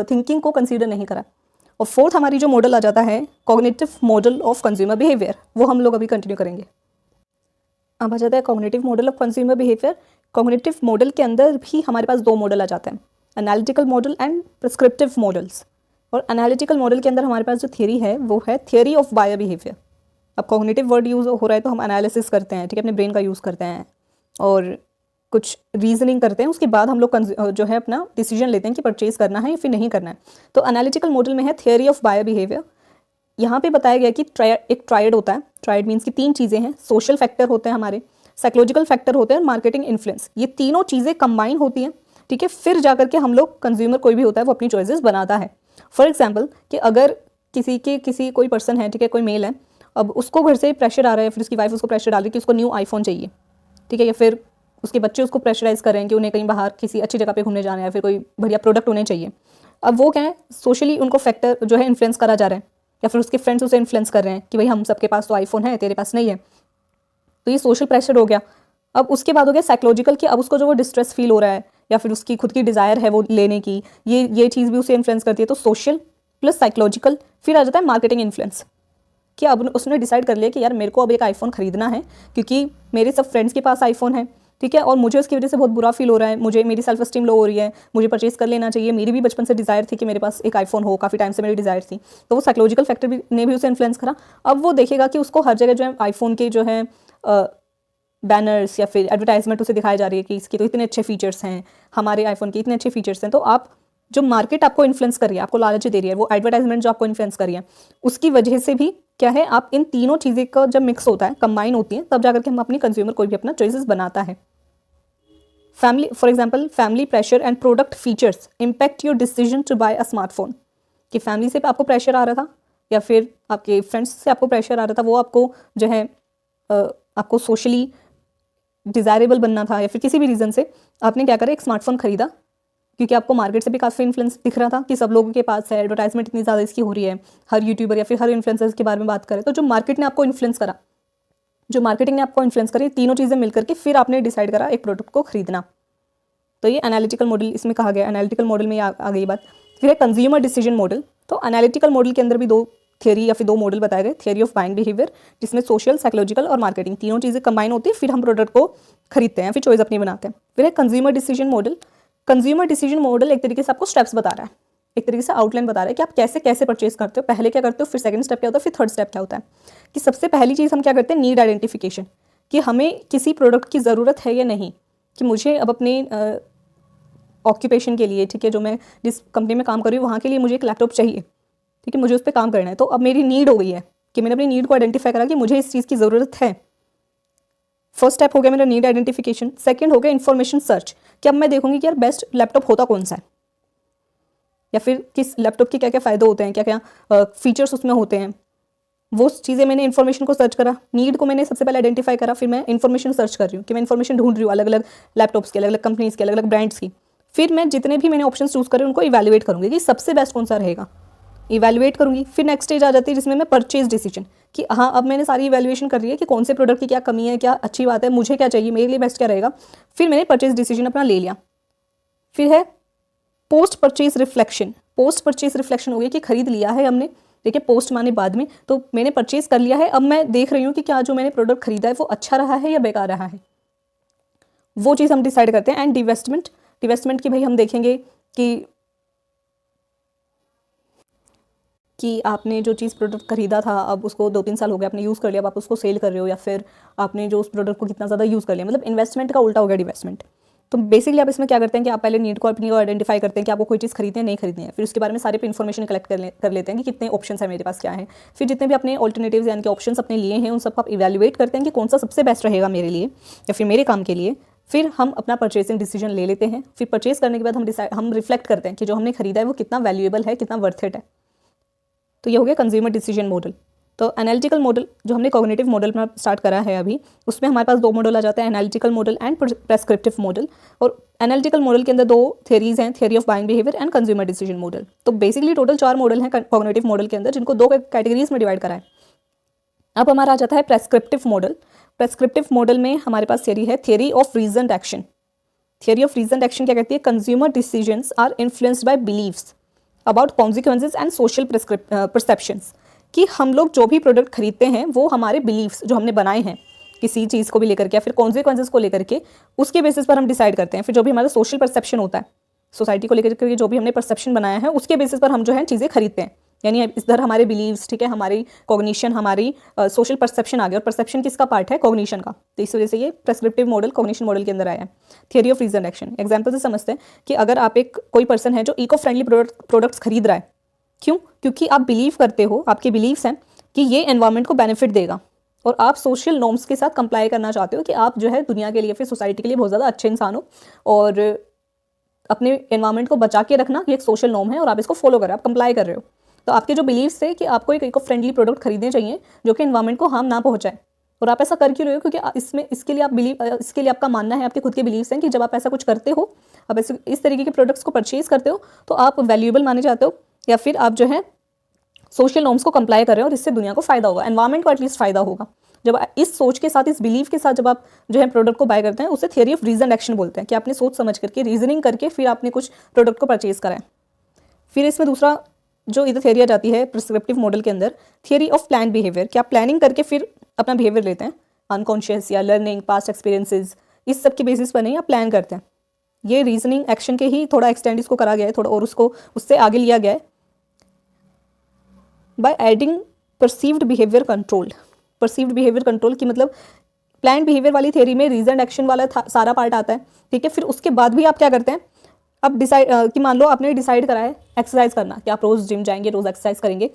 थिंकिंग को कंसीडर नहीं करा। और फोर्थ हमारी जो मॉडल आ जाता है cognitive model of consumer behaviour, वो हम लोग अभी कंटिन्यू करेंगे। अब आ जाता है cognitive model of consumer behaviour. Cognitive model के अंदर भी हमारे पास दो मॉडल आ जाते हैं, analytical model and prescriptive models. और एनालिटिकल मॉडल के अंदर हमारे पास जो थियरी है वो है थियरी ऑफ बायर बिहेवियर। अब कॉग्निटिव वर्ड यूज़ हो रहा है तो हम एनालिसिस करते हैं, ठीक है, अपने ब्रेन का यूज़ करते हैं और कुछ रीजनिंग करते हैं, उसके बाद हम लोग जो है अपना डिसीजन लेते हैं कि परचेज करना है या फिर नहीं करना है। तो एनालिटिकल मॉडल में है थियरी ऑफ बायर बिहेवियर। यहाँ पे बताया गया कि एक ट्रायड होता है, ट्रायड मीन्स की तीन चीज़ें हैं, सोशल फैक्टर होते हैं हमारे, साइकोलॉजिकल फैक्टर होते हैं, मार्केटिंग इन्फ्लुएंस। ये तीनों चीज़ें कंबाइन होती हैं, ठीक है, फिर जाकर के हम लोग कंज्यूमर कोई भी होता है वो अपनी चॉइसेस बनाता है। फॉर एग्जाम्पल कि अगर किसी कोई पर्सन है, ठीक है, कोई मेल है, अब उसको घर से प्रेशर आ रहा है, फिर उसकी वाइफ उसको प्रेशर डाल रही है कि उसको न्यू आईफोन चाहिए, ठीक है, या फिर उसके बच्चे उसको प्रेशराइज कर रहे हैं कि उन्हें कहीं बाहर किसी अच्छी जगह पे घूमने जाना है या फिर कोई बढ़िया प्रोडक्ट उन्हें चाहिए। अब वो क्या है, सोशली उनको फैक्टर जो है इन्फ्लुएंस करा जा रहा है, या फिर उसके फ्रेंड्स उसे इन्फ्लुएंस कर रहे हैं कि भाई हम सबके पास तो आईफोन है, तेरे पास नहीं है। तो ये सोशल प्रेशर हो गया। अब उसके बाद हो गया साइकोलॉजिकल, कि अब उसको जो वो डिस्ट्रेस फील हो रहा है या फिर उसकी खुद की डिज़ायर है वो लेने की, ये चीज़ भी उसे इन्फ्लुएंस करती है। तो सोशल प्लस साइकोलॉजिकल, फिर आ जाता है मार्केटिंग इन्फ्लुएंस, कि अब उसने डिसाइड कर लिया कि यार मेरे को अब एक आईफोन खरीदना है क्योंकि मेरे सब फ्रेंड्स के पास आईफोन है, ठीक है, और मुझे उसकी वजह से बहुत बुरा फील हो रहा है, मुझे मेरी सेल्फ एस्टीम लो हो रही है, मुझे परचेज कर लेना चाहिए। मेरी भी बचपन से डिज़ायर थी कि मेरे पास एक आईफोन हो, काफ़ी टाइम से मेरी डिज़ायर थी। तो वो साइकोलॉजिकल फैक्टर भी ने भी उसे इन्फ्लुएंस करा। अब वो देखेगा कि उसको हर जगह जो है आईफोन के जो है बैनर्स या फिर एडवर्टाइजमेंट उसे दिखाई जा रही है कि इसके तो इतने अच्छे फीचर्स हैं, हमारे आईफोन के इतने अच्छे फीचर्स हैं। तो आप जो मार्केट आपको इन्फ्लुएंस कर रही है, आपको लालच दे रही है, वो एडवर्टाइजमेंट जो आपको इन्फ्लुएंस कर रही है, उसकी वजह से भी क्या है, आप इन तीनों चीज़ें का जब मिक्स होता है, कंबाइन होती है, तब जाकर के हम अपनी कंज्यूमर कोई भी अपना चॉइसेस बनाता है। Family, for example, family pressure and product features impact your decision to buy a smartphone. कि फैमिली से आपको प्रेशर आ रहा था या फिर आपके फ्रेंड्स से आपको प्रेशर आ रहा था, वो आपको जो है आपको सोशली डिज़ायरेबल बनना था या फिर किसी भी रीज़न से आपने क्या करा, एक स्मार्टफोन खरीदा क्योंकि आपको मार्केट से भी काफ़ी इन्फ्लुएंस दिख रहा था कि सब लोगों के पास है, एडवर्टाइजमेंट इतनी ज़्यादा इसकी हो रही है, हर यूट्यूबर या फिर हर इन्फ्लुएंसर्स के बारे में बात करें। तो जो मार्केट ने आपको इन्फ्लुएंस करा, जो मार्केटिंग ने आपको इन्फ्लुएंस करी, तीनों चीज़ें मिलकर के फिर आपने डिसाइड करा एक प्रोडक्ट को खरीदना। तो ये एनालिटिकल मॉडल इसमें कहा गया, एनालिटिकल मॉडल में आ गई बात। फिर है कंज्यूमर डिसीजन मॉडल। तो एनालिटिकल मॉडल के अंदर भी दो थियरी या फिर दो मॉडल बताए गए, थियरी ऑफ बाइंग बिहेवियर, जिसमें सोशल, साइकोलॉजिकल और मार्केटिंग तीनों चीज़ें कंबाइन होती है, फिर हम प्रोडक्ट को खरीदते हैं, फिर चॉइस अपनी बनाते हैं। फिर है consumer decision model. Consumer decision model एक तरीके से आपको स्टेप्स बता रहा है, एक तरीके से आउटलाइन बता रहा है कि आप कैसे कैसे परचेज करते हो, पहले क्या करते हो, फिर सेकंड स्टेप क्या होता है, फिर थर्ड स्टेप क्या होता है। कि सबसे पहली चीज़ हम क्या करते हैं, नीड आइडेंटिफिकेशन, कि हमें किसी प्रोडक्ट की ज़रूरत है या नहीं, कि मुझे अब अपने ऑक्यूपेशन के लिए, ठीक है, जो मैं जिस कंपनी में काम कर रही हूँ वहाँ के लिए मुझे एक लैपटॉप चाहिए, ठीक है, मुझे उस पर काम करना है। तो अब मेरी नीड हो गई है कि मैंने अपनी नीड को आइडेंटिफाई करा कि मुझे इस चीज़ की ज़रूरत है। फर्स्ट स्टेप हो गया मेरा नीड आइडेंटिफिकेशन। सेकंड हो गया इन्फॉर्मेशन सर्च, कि अब मैं देखूंगी कि यार बेस्ट लैपटॉप होता कौन सा है, या फिर किस लैपटॉप के क्या क्या फ़ायदे होते हैं, क्या क्या फीचर्स उसमें होते हैं, वो चीज़ें मैंने इन्फॉर्मेशन को सर्च करा। नीड को मैंने सबसे पहले आइडेंटिफाई करा, फिर मैं इन्फॉर्मेशन सर्च कर रही हूँ कि मैं इन्फॉर्मेशन ढूंढ रही हूँ अलग अलग लैपटॉप्स के, अलग अलग कंपनीज़ के, अलग अलग ब्रांड्स की। फिर मैं जितने भी मैंने ऑप्शन चूज़ करे उनको इवैल्यूएट करूँगी कि सबसे बेस्ट कौन सा रहेगा, इवैल्यूएट करूँगी। फिर नेक्स्ट स्टेज आ जाती है जिसमें मैं परचेज डिसीजन, कि हाँ अब मैंने सारी इवैल्यूएशन कर रही है कि कौन से प्रोडक्ट की क्या कमी है, क्या अच्छी बात है, मुझे क्या चाहिए, मेरे लिए बेस्ट क्या रहेगा। फिर मैंने परचेज डिसीजन अपना ले लिया। फिर है post purchase reflection. Post purchase reflection हो गया कि खरीद लिया है हमने, देखिए पोस्ट माने बाद में, तो मैंने परचेज कर लिया है, अब मैं देख रही हूँ कि क्या जो मैंने प्रोडक्ट खरीदा है वो अच्छा रहा है या बेकार रहा है, वो चीज़ हम डिसाइड करते हैं। एंड डिवेस्टमेंट, डिवेस्टमेंट की भाई हम देखेंगे कि आपने जो चीज़ प्रोडक्ट खरीदा था, अब उसको 2-3 साल हो गए आपने यूज़ कर लिया, अब आप उसको सेल कर रहे हो, या फिर आपने जो उस प्रोडक्ट को कितना ज़्यादा यूज़ कर लिया, मतलब इन्वेस्टमेंट का उल्टा हो गया डिवेस्टमेंट। तो बेसिकली आप इसमें क्या करते हैं कि आप पहले नीड को अपनी को आइडेंटिफाई करते हैं कि आपको कोई चीज़ खरीदनी है नहीं खरीदनी है, फिर उसके बारे में सारे पे इन्फॉर्मेशन कलेक्ट कर लेते हैं कि कितने ऑप्शन है मेरे पास, क्या है। फिर जितने भी अपने ऑल्टरनेटिव्स यानी कि ऑप्शन अपने लिए हैं उन सबको आप इवैल्यूएट करते हैं कि कौन सा सबसे बेस्ट रहेगा मेरे लिए या फिर मेरे काम के लिए। फिर हम अपना परचेसिंग डिसीजन ले लेते हैं। फिर परचेस करने के बाद हम रिफ्लेक्ट करते हैं कि जो हमने खरीदा है वो कितना वैल्यूएबल है, कितना वर्थ इट है। तो ये हो गया कंज्यूमर डिसीजन मॉडल। तो एनालिटिकल मॉडल जो हमने कॉग्निटिव मॉडल में स्टार्ट करा है अभी, उसमें हमारे पास 2 मॉडल आ जाते हैं, analytical model and prescriptive model. और एनालिटिकल मॉडल के अंदर 2 थियरीज हैं, theory of buying behaviour and consumer decision model. तो बेसिकली टोटल 4 मॉडल हैं कॉग्निटिव मॉडल के अंदर, जिनको 2 कैटेगरीज में डिवाइड करा है। अब हमारा आ जाता है प्रेस्क्रिप्टिव मॉडल। प्रेस्क्रिप्टिव मॉडल में हमारे पास थियरी है theory of reasoned action. Theory of reasoned action क्या कहती है? Consumer decisions are influenced by beliefs about consequences and social perceptions. कि हम लोग जो भी प्रोडक्ट खरीदते हैं वो हमारे बिलीव्स जो हमने बनाए हैं किसी चीज़ को भी लेकर के या फिर कॉन्सिक्वेंसेज को लेकर के, उसके बेसिस पर हम डिसाइड करते हैं। फिर जो भी हमारा सोशल परसेप्शन होता है, सोसाइटी को लेकर के जो भी हमने परसेप्शन बनाया है, उसके बेसिस पर हम जो है चीज़ें खरीदते हैं। यानी इधर हमारे बिलीव्स, ठीक है, हमारी कॉग्निशन, हमारी सोशल परसेप्शन आ गया। और परसेप्शन किसका पार्ट है? कॉग्निशन का। तो इस वजह से ये प्रेस्क्रिप्टिव मॉडल कॉग्निशन मॉडल के अंदर आया है। Theory of reason action example से समझते हैं कि अगर आप कोई पर्सन है जो इको फ्रेंडली प्रोडक्ट्स खरीद रहा है, क्यों? क्योंकि आप बिलीव करते हो, आपके बिलीव्स हैं कि ये एनवायरनमेंट को बेनिफिट देगा, और आप सोशल नॉर्म्स के साथ कंप्लाई करना चाहते हो कि आप जो है दुनिया के लिए, फिर सोसाइटी के लिए बहुत ज़्यादा अच्छे इंसान हो, और अपने एनवायरनमेंट को बचा के रखना ये एक सोशल नॉर्म है और आप इसको फॉलो कर रहे हो, आप कंप्लाई कर रहे हो। तो आपके जो बिलीव्स थे कि आपको एक इको फ्रेंडली प्रोडक्ट खरीदने चाहिए जो कि एनवायरनमेंट को हार्म ना पहुंचाए, और आप ऐसा कर क्यों रहे हो? क्योंकि इसके लिए आपका मानना है, आपके खुद के बिलीव्स हैं कि जब आप ऐसा कुछ करते हो, आप ऐसे इस तरीके के प्रोडक्ट्स को परचेज करते हो, तो आप वैल्यूएबल माने जाते हो, या फिर आप जो है सोशल नॉर्म्स को कंप्लाई कर रहे हो और इससे दुनिया को फायदा होगा, एनवायरनमेंट को एटलीस्ट फायदा होगा। जब इस सोच के साथ, इस बिलीव के साथ जब आप जो है प्रोडक्ट को बाय करते हैं, उसे थियरी ऑफ रीजन एक्शन बोलते हैं कि आपने सोच समझ करके, रीजनिंग करके फिर आपने कुछ प्रोडक्ट को परचेज करा है। फिर इसमें दूसरा जो इधर थियरी आ जाती है प्रिस्क्रिप्टिव मॉडल के अंदर, थियरी ऑफ प्लान बिहेवियर, कि आप प्लानिंग करके फिर अपना बिहेवियर लेते हैं, अनकॉन्शियस या लर्निंग, पास्ट एक्सपीरियंसेस, इस सब के बेसिस पर नहीं आप प्लान करते हैं। ये रीजनिंग एक्शन के ही थोड़ा एक्सटेंड इसको करा गया है थोड़ा, और उसको उससे आगे लिया गया है by adding perceived behaviour control. Perceived behaviour control की मतलब प्लान बिहेवियर वाली थियरी में रीजन एक्शन वाला सारा पार्ट आता है, ठीक है। फिर उसके बाद भी आप क्या करते हैं, अब डिसाइड कि मान लो आपने डिसाइड करा है एक्सरसाइज करना, कि आप रोज़ जिम जाएंगे, रोज़ एक्सरसाइज करेंगे,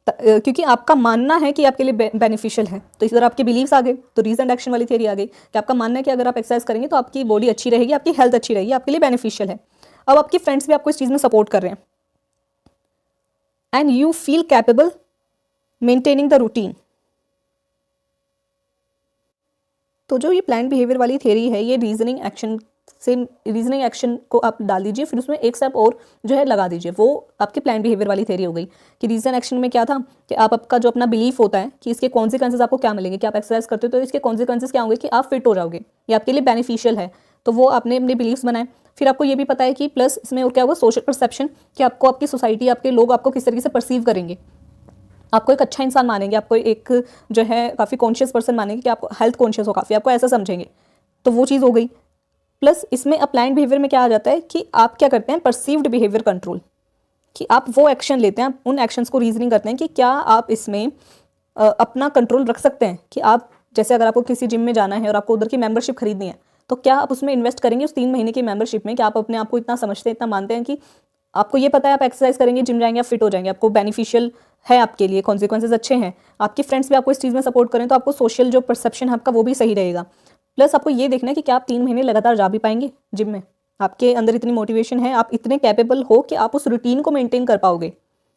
क्योंकि आपका मानना है कि आपके लिए बेनिफिशियल है। तो इस तरह आपके बिलीव्स आ गए, तो रीजन एक्शन वाली थियरी आ गई कि आपका मानना है कि अगर आप एक्सरसाइज करेंगे तो आपकी बॉडी अच्छी रहेगी, आपकी हेल्थ अच्छी रहेगी, आपके लिए बेनिफिशियल है। अब आपके फ्रेंड्स भी आपको इस चीज़ में सपोर्ट कर रहे हैं, and you feel capable maintaining the routine. तो जो ये प्लान बिहेवियर वाली थियरी है, ये रीजनिंग एक्शन को आप डाल दीजिए, फिर उसमें एक स्टेप और जो है लगा दीजिए, वो आपकी प्लान बिहेवियर वाली थियरी हो गई। कि रीजन एक्शन में क्या था कि आपका जो अपना बिलीफ होता है कि इसके कॉन्सिक्वेंसेस आपको क्या मिलेंगे, कि आप एक्सरसाइज करते हो तो इसके कॉन्सिक्वेंसेस क्या होंगे कि आप फिट हो जाओगे, ये आपके लिए बेनिफिशियल है, तो वो आपने अपने बिलीव्स बनाए। फिर आपको ये भी पता है कि प्लस इसमें और क्या होगा, सोशल परसेप्शन, कि आपको आपकी सोसाइटी, आपके लोग आपको किस तरीके से परसीव करेंगे, आपको एक अच्छा इंसान मानेंगे, आपको एक जो है काफ़ी कॉन्शियस पर्सन मानेंगे, कि आपको हेल्थ कॉन्शियस हो काफ़ी, आपको ऐसा समझेंगे, तो वो चीज़ हो गई। प्लस इसमें अप्लाइड बिहेवियर में क्या आ जाता है कि आप क्या करते हैं, परसीव्ड बिहेवियर कंट्रोल, कि आप वो एक्शन लेते हैं, आप उन एक्शंस को रीजनिंग करते हैं कि क्या आप इसमें अपना कंट्रोल रख सकते हैं। कि आप जैसे अगर आपको किसी जिम में जाना है और आपको उधर की मेंबरशिप खरीदनी है, तो क्या आप उसमें इन्वेस्ट करेंगे उस 3 महीने की मेंबरशिप में, कि आप अपने आप को इतना समझते हैं, इतना मानते हैं कि आपको ये पता है आप एक्सरसाइज करेंगे, जिम जाएंगे, आप फिट हो जाएंगे, आपको बेनिफिशियल है, आपके लिए कॉन्सिक्वेंसेज अच्छे हैं, आपके फ्रेंड्स भी आपको इस चीज़ में सपोर्ट करें, तो आपको सोशल जो परसेप्शन है आपका वो भी सही रहेगा। प्लस आपको ये देखना है कि क्या आप 3 महीने लगातार जा भी पाएंगे जिम में, आपके अंदर इतनी मोटिवेशन है, आप इतने कैपेबल हो कि आप उस रूटीन को मेंटेन कर पाओगे,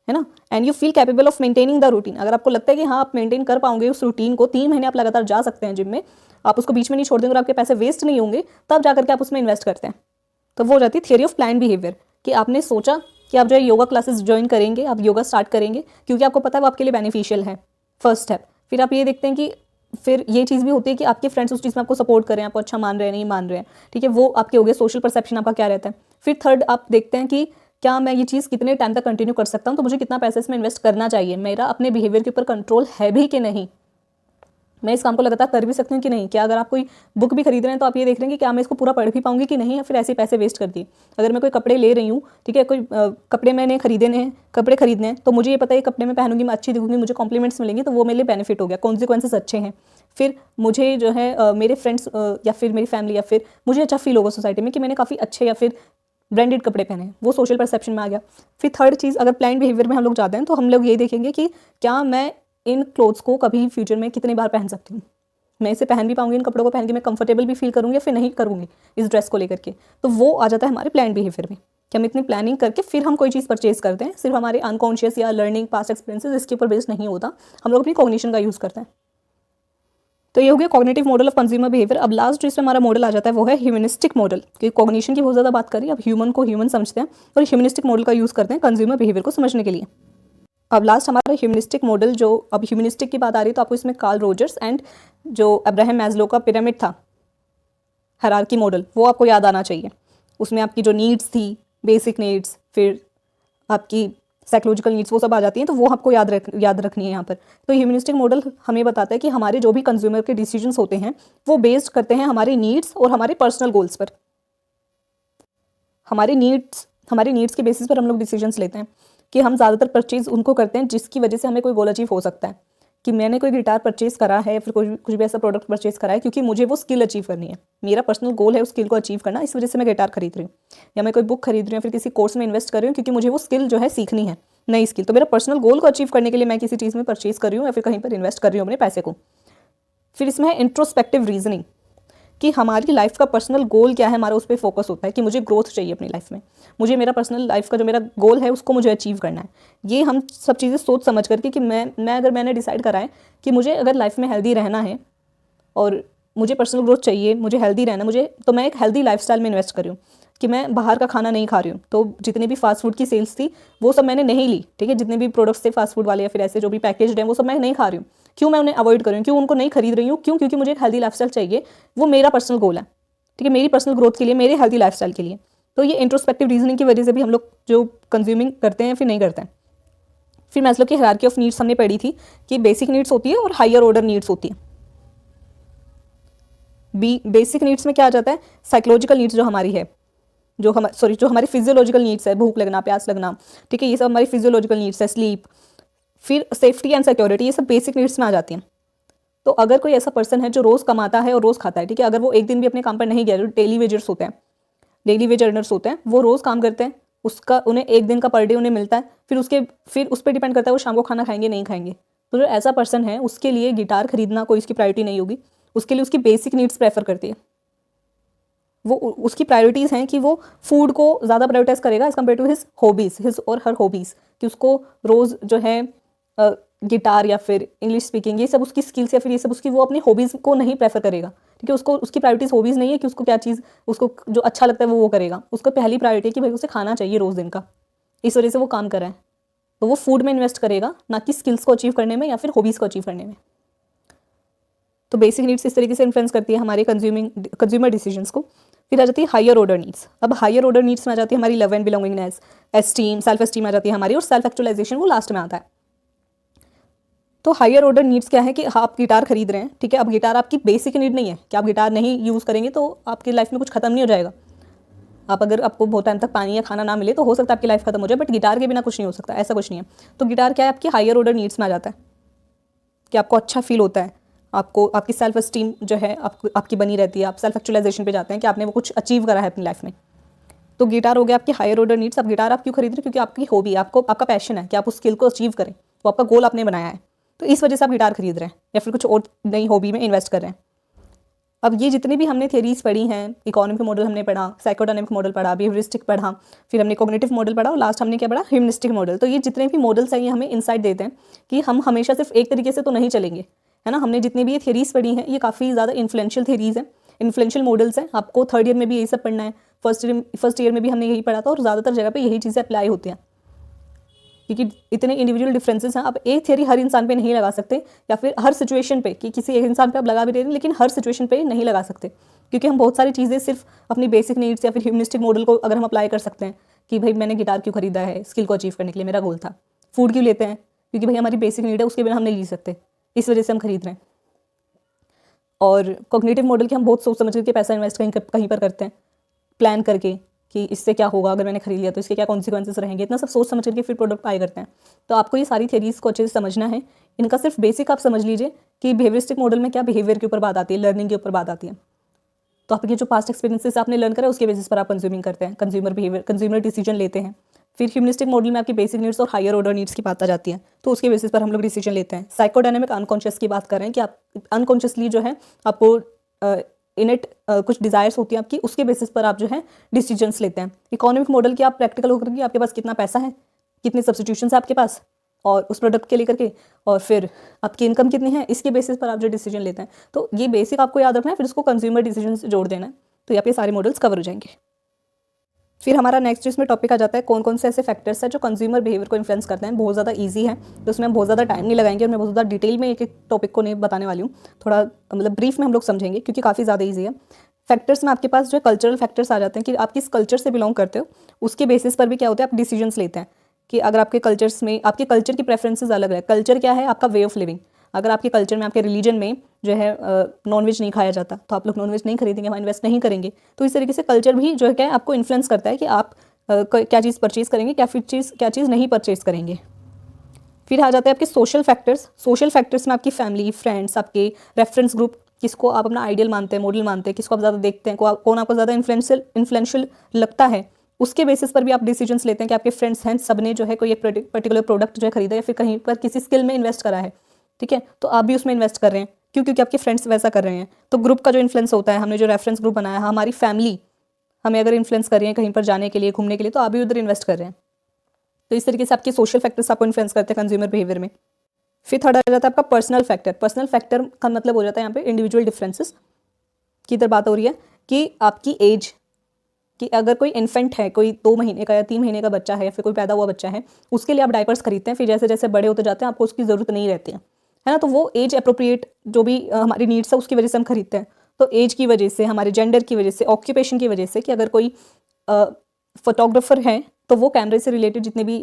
है ना। And you feel capable of maintaining the routine, अगर आपको लगता है कि हाँ आप मेंटेन कर पाओगे उस रूटीन को, 3 महीने आप लगातार जा सकते हैं जिम में, आप उसको बीच में नहीं छोड़ देंगे और आपके पैसे वेस्ट नहीं होंगे, तब जा करके आप उसमें इन्वेस्ट करते हैं। तो वो हो जाती है थियरी ऑफ प्लान बिहेवियर, कि आपने सोचा कि आप जो है योगा क्लासेस ज्वाइन करेंगे, आप योगा स्टार्ट करेंगे क्योंकि आपको पता है वो आपके लिए बेनिफिशियल है, फर्स्ट स्टेप। फिर आप ये देखते हैं कि फिर ये चीज़ भी होती है कि आपके फ्रेंड्स उस चीज़ में आपको सपोर्ट करें, आपको अच्छा मान रहे हैं, नहीं मान रहे हैं, ठीक है, वो आपके हो गए, सोशल परसेप्शन आपका क्या रहता है। फिर थर्ड आप देखते हैं कि क्या मैं ये चीज़ कितने टाइम तक कंटिन्यू कर सकता हूँ, तो मुझे कितना पैसा इसमें इन्वेस्ट करना चाहिए, मेरा अपने बिहेवियर के ऊपर कंट्रोल है भी कि नहीं, मैं इस काम को लगातार कर भी सकती हूँ कि नहीं। क्या अगर आप कोई बुक भी खरीद रहे हैं तो आप ये देख रहे हैं कि क्या मैं इसको पूरा पढ़ भी पाऊंगी कि नहीं, या फिर ऐसे पैसे वेस्ट कर दिए। अगर मैं कोई कपड़े ले रही हूँ, ठीक है, कोई कपड़े मैंने खरीदने हैं, तो मुझे ये पता है कपड़े में पहनूंगी, मैं अच्छी दिखूंगी, मुझे कॉम्प्लीमेंट्स मिलेंगे, तो वो मेरे लिए बेनिफिट हो गया, कॉन्सिक्वेंसेस अच्छे हैं। फिर मुझे जो है मेरे फ्रेंड्स या फिर मेरी फैमिली या फिर मुझे अच्छा फील होगा सोसाइटी में कि मैंने काफ़ी अच्छे या फिर ब्रांडेड कपड़े पहने, वो सोशल परसेप्शन में आ गया। फिर थर्ड चीज़, अगर प्लान बिहेवियर में हम लोग जाते हैं तो हम लोग ये देखेंगे कि क्या मैं इन क्लोथ्स को कभी फ्यूचर में कितनी बार पहन सकती हूँ, मैं इसे पहन भी पाऊंगी, इन कपड़ों को पहन के मैं कंफर्टेबल भी फील करूंगी या फिर नहीं करूंगी इस ड्रेस को लेकर के। तो वो आ जाता है हमारे प्लान बिहेवियर में कि हम इतनी प्लानिंग करके फिर हम कोई चीज़ परचेज करते हैं। सिर्फ हमारे अनकॉन्शियस या लर्निंग पास्ट एक्सपीरियंसेस इसके ऊपर बेस्ड नहीं होता, हम लोग अपनी कॉग्निशन का यूज़ करते हैं। तो ये हो गया cognitive model of consumer behaviour. अब लास्ट जो इसमें हमारा मॉडल आ जाता है वो है ह्यूमनिस्टिक मॉडल, क्योंकि कॉग्निशन की बहुत ज़्यादा बात करी, अब ह्यूमन को ह्यूमन समझते हैं और ह्यूमनिस्टिक मॉडल का यूज़ करते हैं कंज्यूमर बिहेवियर को समझने के लिए। अब लास्ट हमारा ह्यूमनिस्टिक मॉडल, जो अब ह्यूमनिस्टिक की बात आ रही है तो आपको इसमें कार्ल रोजर्स एंड जो अब्राहम मैस्लो का पिरामिड था हायरार्की मॉडल, वो आपको याद आना चाहिए। उसमें आपकी जो नीड्स थी, बेसिक नीड्स, फिर आपकी साइकोलॉजिकल नीड्स, वो सब आ जाती हैं, तो वो आपको याद रखनी है यहाँ पर। तो ह्यूमनिस्टिक मॉडल हमें बताता है कि हमारे जो भी कंज्यूमर के डिसीजंस होते हैं वो बेस्ड करते हैं हमारे नीड्स और हमारे पर्सनल गोल्स पर। हमारे नीड्स के बेसिस पर हम लोग डिसीजंस लेते हैं कि हम ज़्यादातर परचेज़ उनको करते हैं जिसकी वजह से हमें कोई गोल अचीव हो सकता है। कि मैंने कोई गिटार परचेज़ करा है, फिर कुछ भी ऐसा प्रोडक्ट परचेज़ करा है क्योंकि मुझे वो स्किल अचीव करनी है, मेरा पर्सनल गोल है उस स्किल को अचीव करना, इस वजह से मैं गिटार खरीद रही हूँ। या मैं कोई बुक खरीद रही हूँ, फिर किसी कोर्स में इन्वेस्ट कर रही हूँ क्योंकि मुझे वो स्किल जो है सीखनी है, नई स्किल। तो मेरा पर्सनल गोल को अचीव करने के लिए मैं किसी चीज़ में परचेज़ कर रही हूँ या फिर कहीं पर इन्वेस्ट कर रही हूँ अपने पैसे को। फिर इसमें है इंट्रोस्पेक्टिव रीजनिंग, कि हमारी लाइफ का पर्सनल गोल क्या है, हमारा उस पर फोकस होता है कि मुझे ग्रोथ चाहिए अपनी लाइफ में, मुझे मेरा पर्सनल लाइफ का जो मेरा गोल है उसको मुझे अचीव करना है। ये हम सब चीज़ें सोच समझ करके कि मैंने डिसाइड करा है कि मुझे अगर लाइफ में हेल्दी रहना है और मुझे पर्सनल ग्रोथ चाहिए, मुझे हेल्दी रहना तो मैं एक हेल्दी लाइफस्टाइल में इन्वेस्ट कर रही हूँ कि मैं बाहर का खाना नहीं खा रही हूँ। तो जितने भी फास्ट फूड की सेल्स थी वो सब मैंने नहीं ली, ठीक है, जितने भी प्रोडक्ट्स थे फास्ट फूड वाले या फिर ऐसे जो भी पैकेज्ड हैं वो सब मैं नहीं खा रही हूँ। क्यों मैं उन्हें अवॉइड कर रही हूँ, क्यों उनको नहीं खरीद रही हूँ, क्योंकि मुझे एक हेल्दी लाइफस्टाइल चाहिए, वो मेरा पर्सनल गोल है, ठीक है, मेरी पर्सनल ग्रोथ के लिए, मेरे हेल्दी लाइफस्टाइल के लिए। तो ये इंट्रोस्पेक्टिव रीजनिंग की वजह से भी हम लोग जो कंज्यूमिंग करते हैं फिर नहीं करते हैं। फिर मैस्लो की हायरार्की ऑफ नीड्स हमने पढ़ी थी कि बेसिक नीड्स होती है और हायर ऑर्डर नीड्स होती है। बेसिक नीड्स में क्या आ जाता है, साइकोलॉजिकल नीड्स जो हमारी है, जो हमारी फिजियोलॉजिकल नीड्स है, भूख लगना, प्यास लगना, ठीक है, ये सब हमारी फिजियोलॉजिकल नीड्स है, स्लीप, फिर सेफ्टी एंड सिक्योरिटी, ये सब बेसिक नीड्स में आ जाती हैं। तो अगर कोई ऐसा पर्सन है जो रोज़ कमाता है और रोज़ खाता है, ठीक है, अगर वो एक दिन भी अपने काम पर नहीं गया, जो डेली वेजर्स होते हैं, डेली वेज अर्नर्स होते हैं, वो रोज़ काम करते हैं, उन्हें एक दिन का पर डे उन्हें मिलता है, फिर उस पर डिपेंड करता है वो शाम को खाना खाएंगे नहीं खाएंगे। तो जो ऐसा पर्सन है उसके लिए गिटार खरीदना कोई उसकी प्रायोरिटी नहीं होगी, उसके लिए उसकी बेसिक नीड्स प्रेफर करती है। वो उसकी प्रायोरिटीज़ हैं कि वो फूड को ज़्यादा प्रायोरिटाइज करेगा एज़ कम्पेयर टू हिज और हर हॉबीज़, कि उसको रोज़ जो है गिटार या फिर इंग्लिश स्पीकिंग, ये सब उसकी स्किल्स या फिर ये सब उसकी, वो अपनी हॉबीज़ को नहीं प्रेफर करेगा, ठीक है, उसकी प्रायोरिटीज़ हॉबीज़ नहीं है कि उसको क्या चीज़ उसको जो अच्छा लगता है वो करेगा। उसको पहली प्रायोरिटी है कि भाई उसे खाना चाहिए रोज़ दिन का, इस वजह से वो काम कर रहा है, तो वो फूड में इन्वेस्ट करेगा, ना कि स्किल्स को अचीव करने में या फिर हॉबीज़ को अचीव करने में। तो बेसिक नीड्स इस तरीके से इन्फ्लुएंस करती है हमारे कंज्यूमर डिसीजंस को। फिर आ जाती है हायर ऑर्डर नीड्स। अब हायर ऑर्डर नीड्स में आ जाती है हमारी love and belongingness, esteem, self esteem आ जाती है हमारी, और सेल्फ एक्चुअलाइजेशन वो लास्ट में आता है। तो हायर ऑर्डर नीड्स क्या है कि आप गिटार खरीद रहे हैं, ठीक है, अब गिटार आपकी बेसिक नीड नहीं है कि आप गिटार नहीं यूज़ करेंगे तो आपकी लाइफ में कुछ खत्म नहीं हो जाएगा। अगर आपको बहुत टाइम तक पानी या खाना ना मिले तो हो सकता है आपकी लाइफ खत्म हो जाए, बट गिटार के बिना कुछ नहीं हो सकता, ऐसा कुछ नहीं है। तो गिटार क्या है, आपकी हायर ऑर्डर नीड्स में आ जाता है कि आपको अच्छा फील होता है, आपको आपकी सेल्फ एस्टीम जो है आपकी बनी रहती है, आप सेल्फ एक्चुअलाइजेशन पे जाते हैं कि आपने वो कुछ अचीव करा है अपनी लाइफ में। तो गिटार हो गया आपकी हायर ऑर्डर नीड्स। अब गिटार आप क्यों खरीद रहे हैं, क्योंकि आपकी हॉबी, आपका पैशन है कि आप उस स्किल को अचीव करें, वो आपका गोल आपने बनाया है, तो इस वजह से आप गिटार खरीद रहे हैं या फिर कुछ और नई हॉबी में इन्वेस्ट कर रहे हैं। अब ये जितनी भी हमने थियरीज पढ़ी हैं, इकोनॉमिक मॉडल हमने पढ़ा, साइकोडायनेमिक मॉडल पढ़ा, बिहेवियरिस्टिक पढ़ा, फिर हमने कॉग्निटिव मॉडल पढ़ा और लास्ट हमने क्या पढ़ा, ह्यूमनिस्टिक मॉडल। तो ये जितने भी मॉडल्स हैं ये हमें इंसाइट देते हैं कि हम हमेशा सिर्फ एक तरीके से तो नहीं चलेंगे, है ना। हमने जितनी भी ये थियरीज पढ़ी हैं ये काफ़ी ज़्यादा इन्फ्लुएंशियल थियरीज हैं, इन्फ्लुएंशियल मॉडल्स हैं। आपको थर्ड ईयर में भी यही सब पढ़ना है, फर्स्ट ईयर में भी हमने यही पढ़ा था, और ज़्यादातर जगह पे यही चीज़ें अप्लाई होती हैं क्योंकि इतने इंडिविजुअल डिफरेंसेस हैं। आप एक थियरी हर इंसान पे नहीं लगा सकते, या फिर हर सिचुएशन पे, कि किसी एक इंसान पे आप लगा भी दे रहे हैं लेकिन हर सिचुएशन पे नहीं लगा सकते, क्योंकि हम बहुत सारी चीज़ें सिर्फ अपनी बेसिक नीड्स या फिर ह्यूमनिस्टिक मॉडल को अगर हम अप्लाई कर सकते हैं कि भाई मैंने गिटार क्यों खरीदा है, स्किल को अचीव करने के लिए, मेरा गोल था। फूड क्यों लेते हैं, क्योंकि भाई हमारी बेसिक नीड है, उसके बिना हम नहीं जी सकते, इस वजह से हम खरीद रहे हैं। और कॉग्निटिव मॉडल के हम बहुत सोच समझ करके पैसा इन्वेस्ट कहीं पर करते हैं, प्लान करके कि इससे क्या होगा, अगर मैंने खरीद लिया तो इसके क्या कॉन्सिक्वेंसेस रहेंगे, इतना सब सोच समझ करके फिर प्रोडक्ट बाय करते हैं। तो आपको ये सारी थियरीज को अच्छे से समझना है। इनका सिर्फ बेसिक आप समझ लीजिए कि बिहेवियरिस्टिक मॉडल में क्या बिहेवियर के ऊपर बात आती है, लर्निंग के ऊपर बात आती है। तो आपके जो पास्ट एक्सपीरियंसेस आपने लर्न करा उसके बेसिस पर आप कंज्यूमिंग करते हैं, कंज्यूमर बिहेवियर, कंज्यूमर डिसीजन लेते हैं, फिर ह्यूमनिस्टिक मॉडल में आपकी बेसिक नीड्स और हायर ऑर्डर नीड्स की बात आ जाती है, तो उसके बेसिस पर हम लोग डिसीजन लेते हैं। साइकोडायनेमिक अनकॉन्शियस की बात कर रहे हैं कि आप अनकॉन्शियसली जो है आपको इनेट कुछ डिज़ायर्स होती हैं आपकी, उसके बेसिस पर आप जो है डिसीजंस लेते हैं। इकोनॉमिक मॉडल की आप प्रैक्टिकल होकर के आपके पास कितना पैसा है, कितने सब्सटीट्यूशंस है आपके पास और उस प्रोडक्ट के लेकर के, और फिर आपकी इनकम कितनी है, इसके बेसिस पर आप जो डिसीजन लेते हैं। तो ये बेसिक आपको याद रखना है, फिर उसको कंज्यूमर डिसीजन से जोड़ देना है, तो यहाँ पे सारे मॉडल्स कवर हो जाएंगे। फिर हमारा नेक्स्ट इसमें टॉपिक आ जाता है कौन कौन से ऐसे फैक्टर्स हैं जो कंज्यूमर बिहेवियर को इन्फ्लुएंस करते हैं। बहुत ज़्यादा इजी है, तो उसमें हम बहुत ज़्यादा टाइम नहीं लगाएंगे और मैं बहुत ज़्यादा डिटेल में एक एक टॉपिक को नहीं बताने वाली हूँ, थोड़ा मतलब ब्रीफ में हम लोग समझेंगे क्योंकि काफ़ी ज़्यादा ईजी है। फैक्टर्स में आपके पास जो कल्चरल फैक्टर्स आ जाते हैं कि आप किस कल्चर से बिलोंग करते हो, उसके बेसिस पर भी क्या होता है आप डिसीजंस लेते हैं कि अगर आपके कल्चर्स में आपके कल्चर की प्रेफरेंसेस अलग है। कल्चर क्या है, आपका वे ऑफ लिविंग। अगर आपके कल्चर में आपके रिलीजन में जो है नॉनवेज नहीं खाया जाता, तो आप लोग नॉनवेज नहीं खरीदेंगे, वहाँ इन्वेस्ट नहीं करेंगे। तो इस तरीके से कल्चर भी जो है क्या है आपको इन्फ्लुएंस करता है कि आप क्या चीज़ परचेज़ करेंगे, क्या चीज़ नहीं परचेज़ करेंगे। फिर आ जाते हैं आपके सोशल फैक्टर्स। सोशल फैक्टर्स में आपकी फैमिली, फ्रेंड्स, आपके रेफरेंस ग्रुप, किसको आप अपना आइडियल मानते हैं, मॉडल मानते हैं, किसको आप ज़्यादा देखते हैं, कौन आपको ज़्यादा इन्फ्लुएंशियल लगता है, उसके बेसिस पर भी आप डिसीजंस लेते हैं कि आपके फ्रेंड्स हैं, सब ने जो है कोई एक पर्टिकुलर प्रोडक्ट जो है खरीदा या फिर कहीं पर किसी स्किल में इन्वेस्ट करा है, ठीक है, तो आप भी उसमें इन्वेस्ट कर रहे हैं। क्यों? क्योंकि आपके फ्रेंड्स वैसा कर रहे हैं। तो ग्रुप का जो इन्फ्लुएंस होता है, हमने जो रेफरेंस ग्रुप बनाया है, हमारी फैमिली हमें अगर इन्फ्लुएंस कर रही है कहीं पर जाने के लिए, घूमने के लिए, तो आप भी उधर इन्वेस्ट कर रहे हैं। तो इस तरीके से आपके सोशल फैक्टर्स आपको इन्फ्लुएंस करते हैं कंज्यूमर बिहेवियर में। फिर थर्ड आ जाता है आपका पर्सनल फैक्टर। पर्सनल फैक्टर का मतलब हो जाता है यहाँ पे इंडिविजुअल डिफरेंसेस की इधर बात हो रही है कि आपकी एज, कि अगर कोई इन्फेंट है, कोई 2 महीने का या 3 महीने का बच्चा है या फिर कोई पैदा हुआ बच्चा है, उसके लिए आप डायपर्स खरीदते हैं, फिर जैसे जैसे बड़े होते जाते हैं आपको उसकी ज़रूरत नहीं रहती है ना। तो वो एज अप्रोप्रिएट जो भी हमारी नीड्स है उसकी वजह से हम खरीदते हैं। तो एज की वजह से, हमारे जेंडर की वजह से, ऑक्यूपेशन की वजह से, कि अगर कोई फोटोग्राफर है तो वो कैमरे से रिलेटेड जितनी भी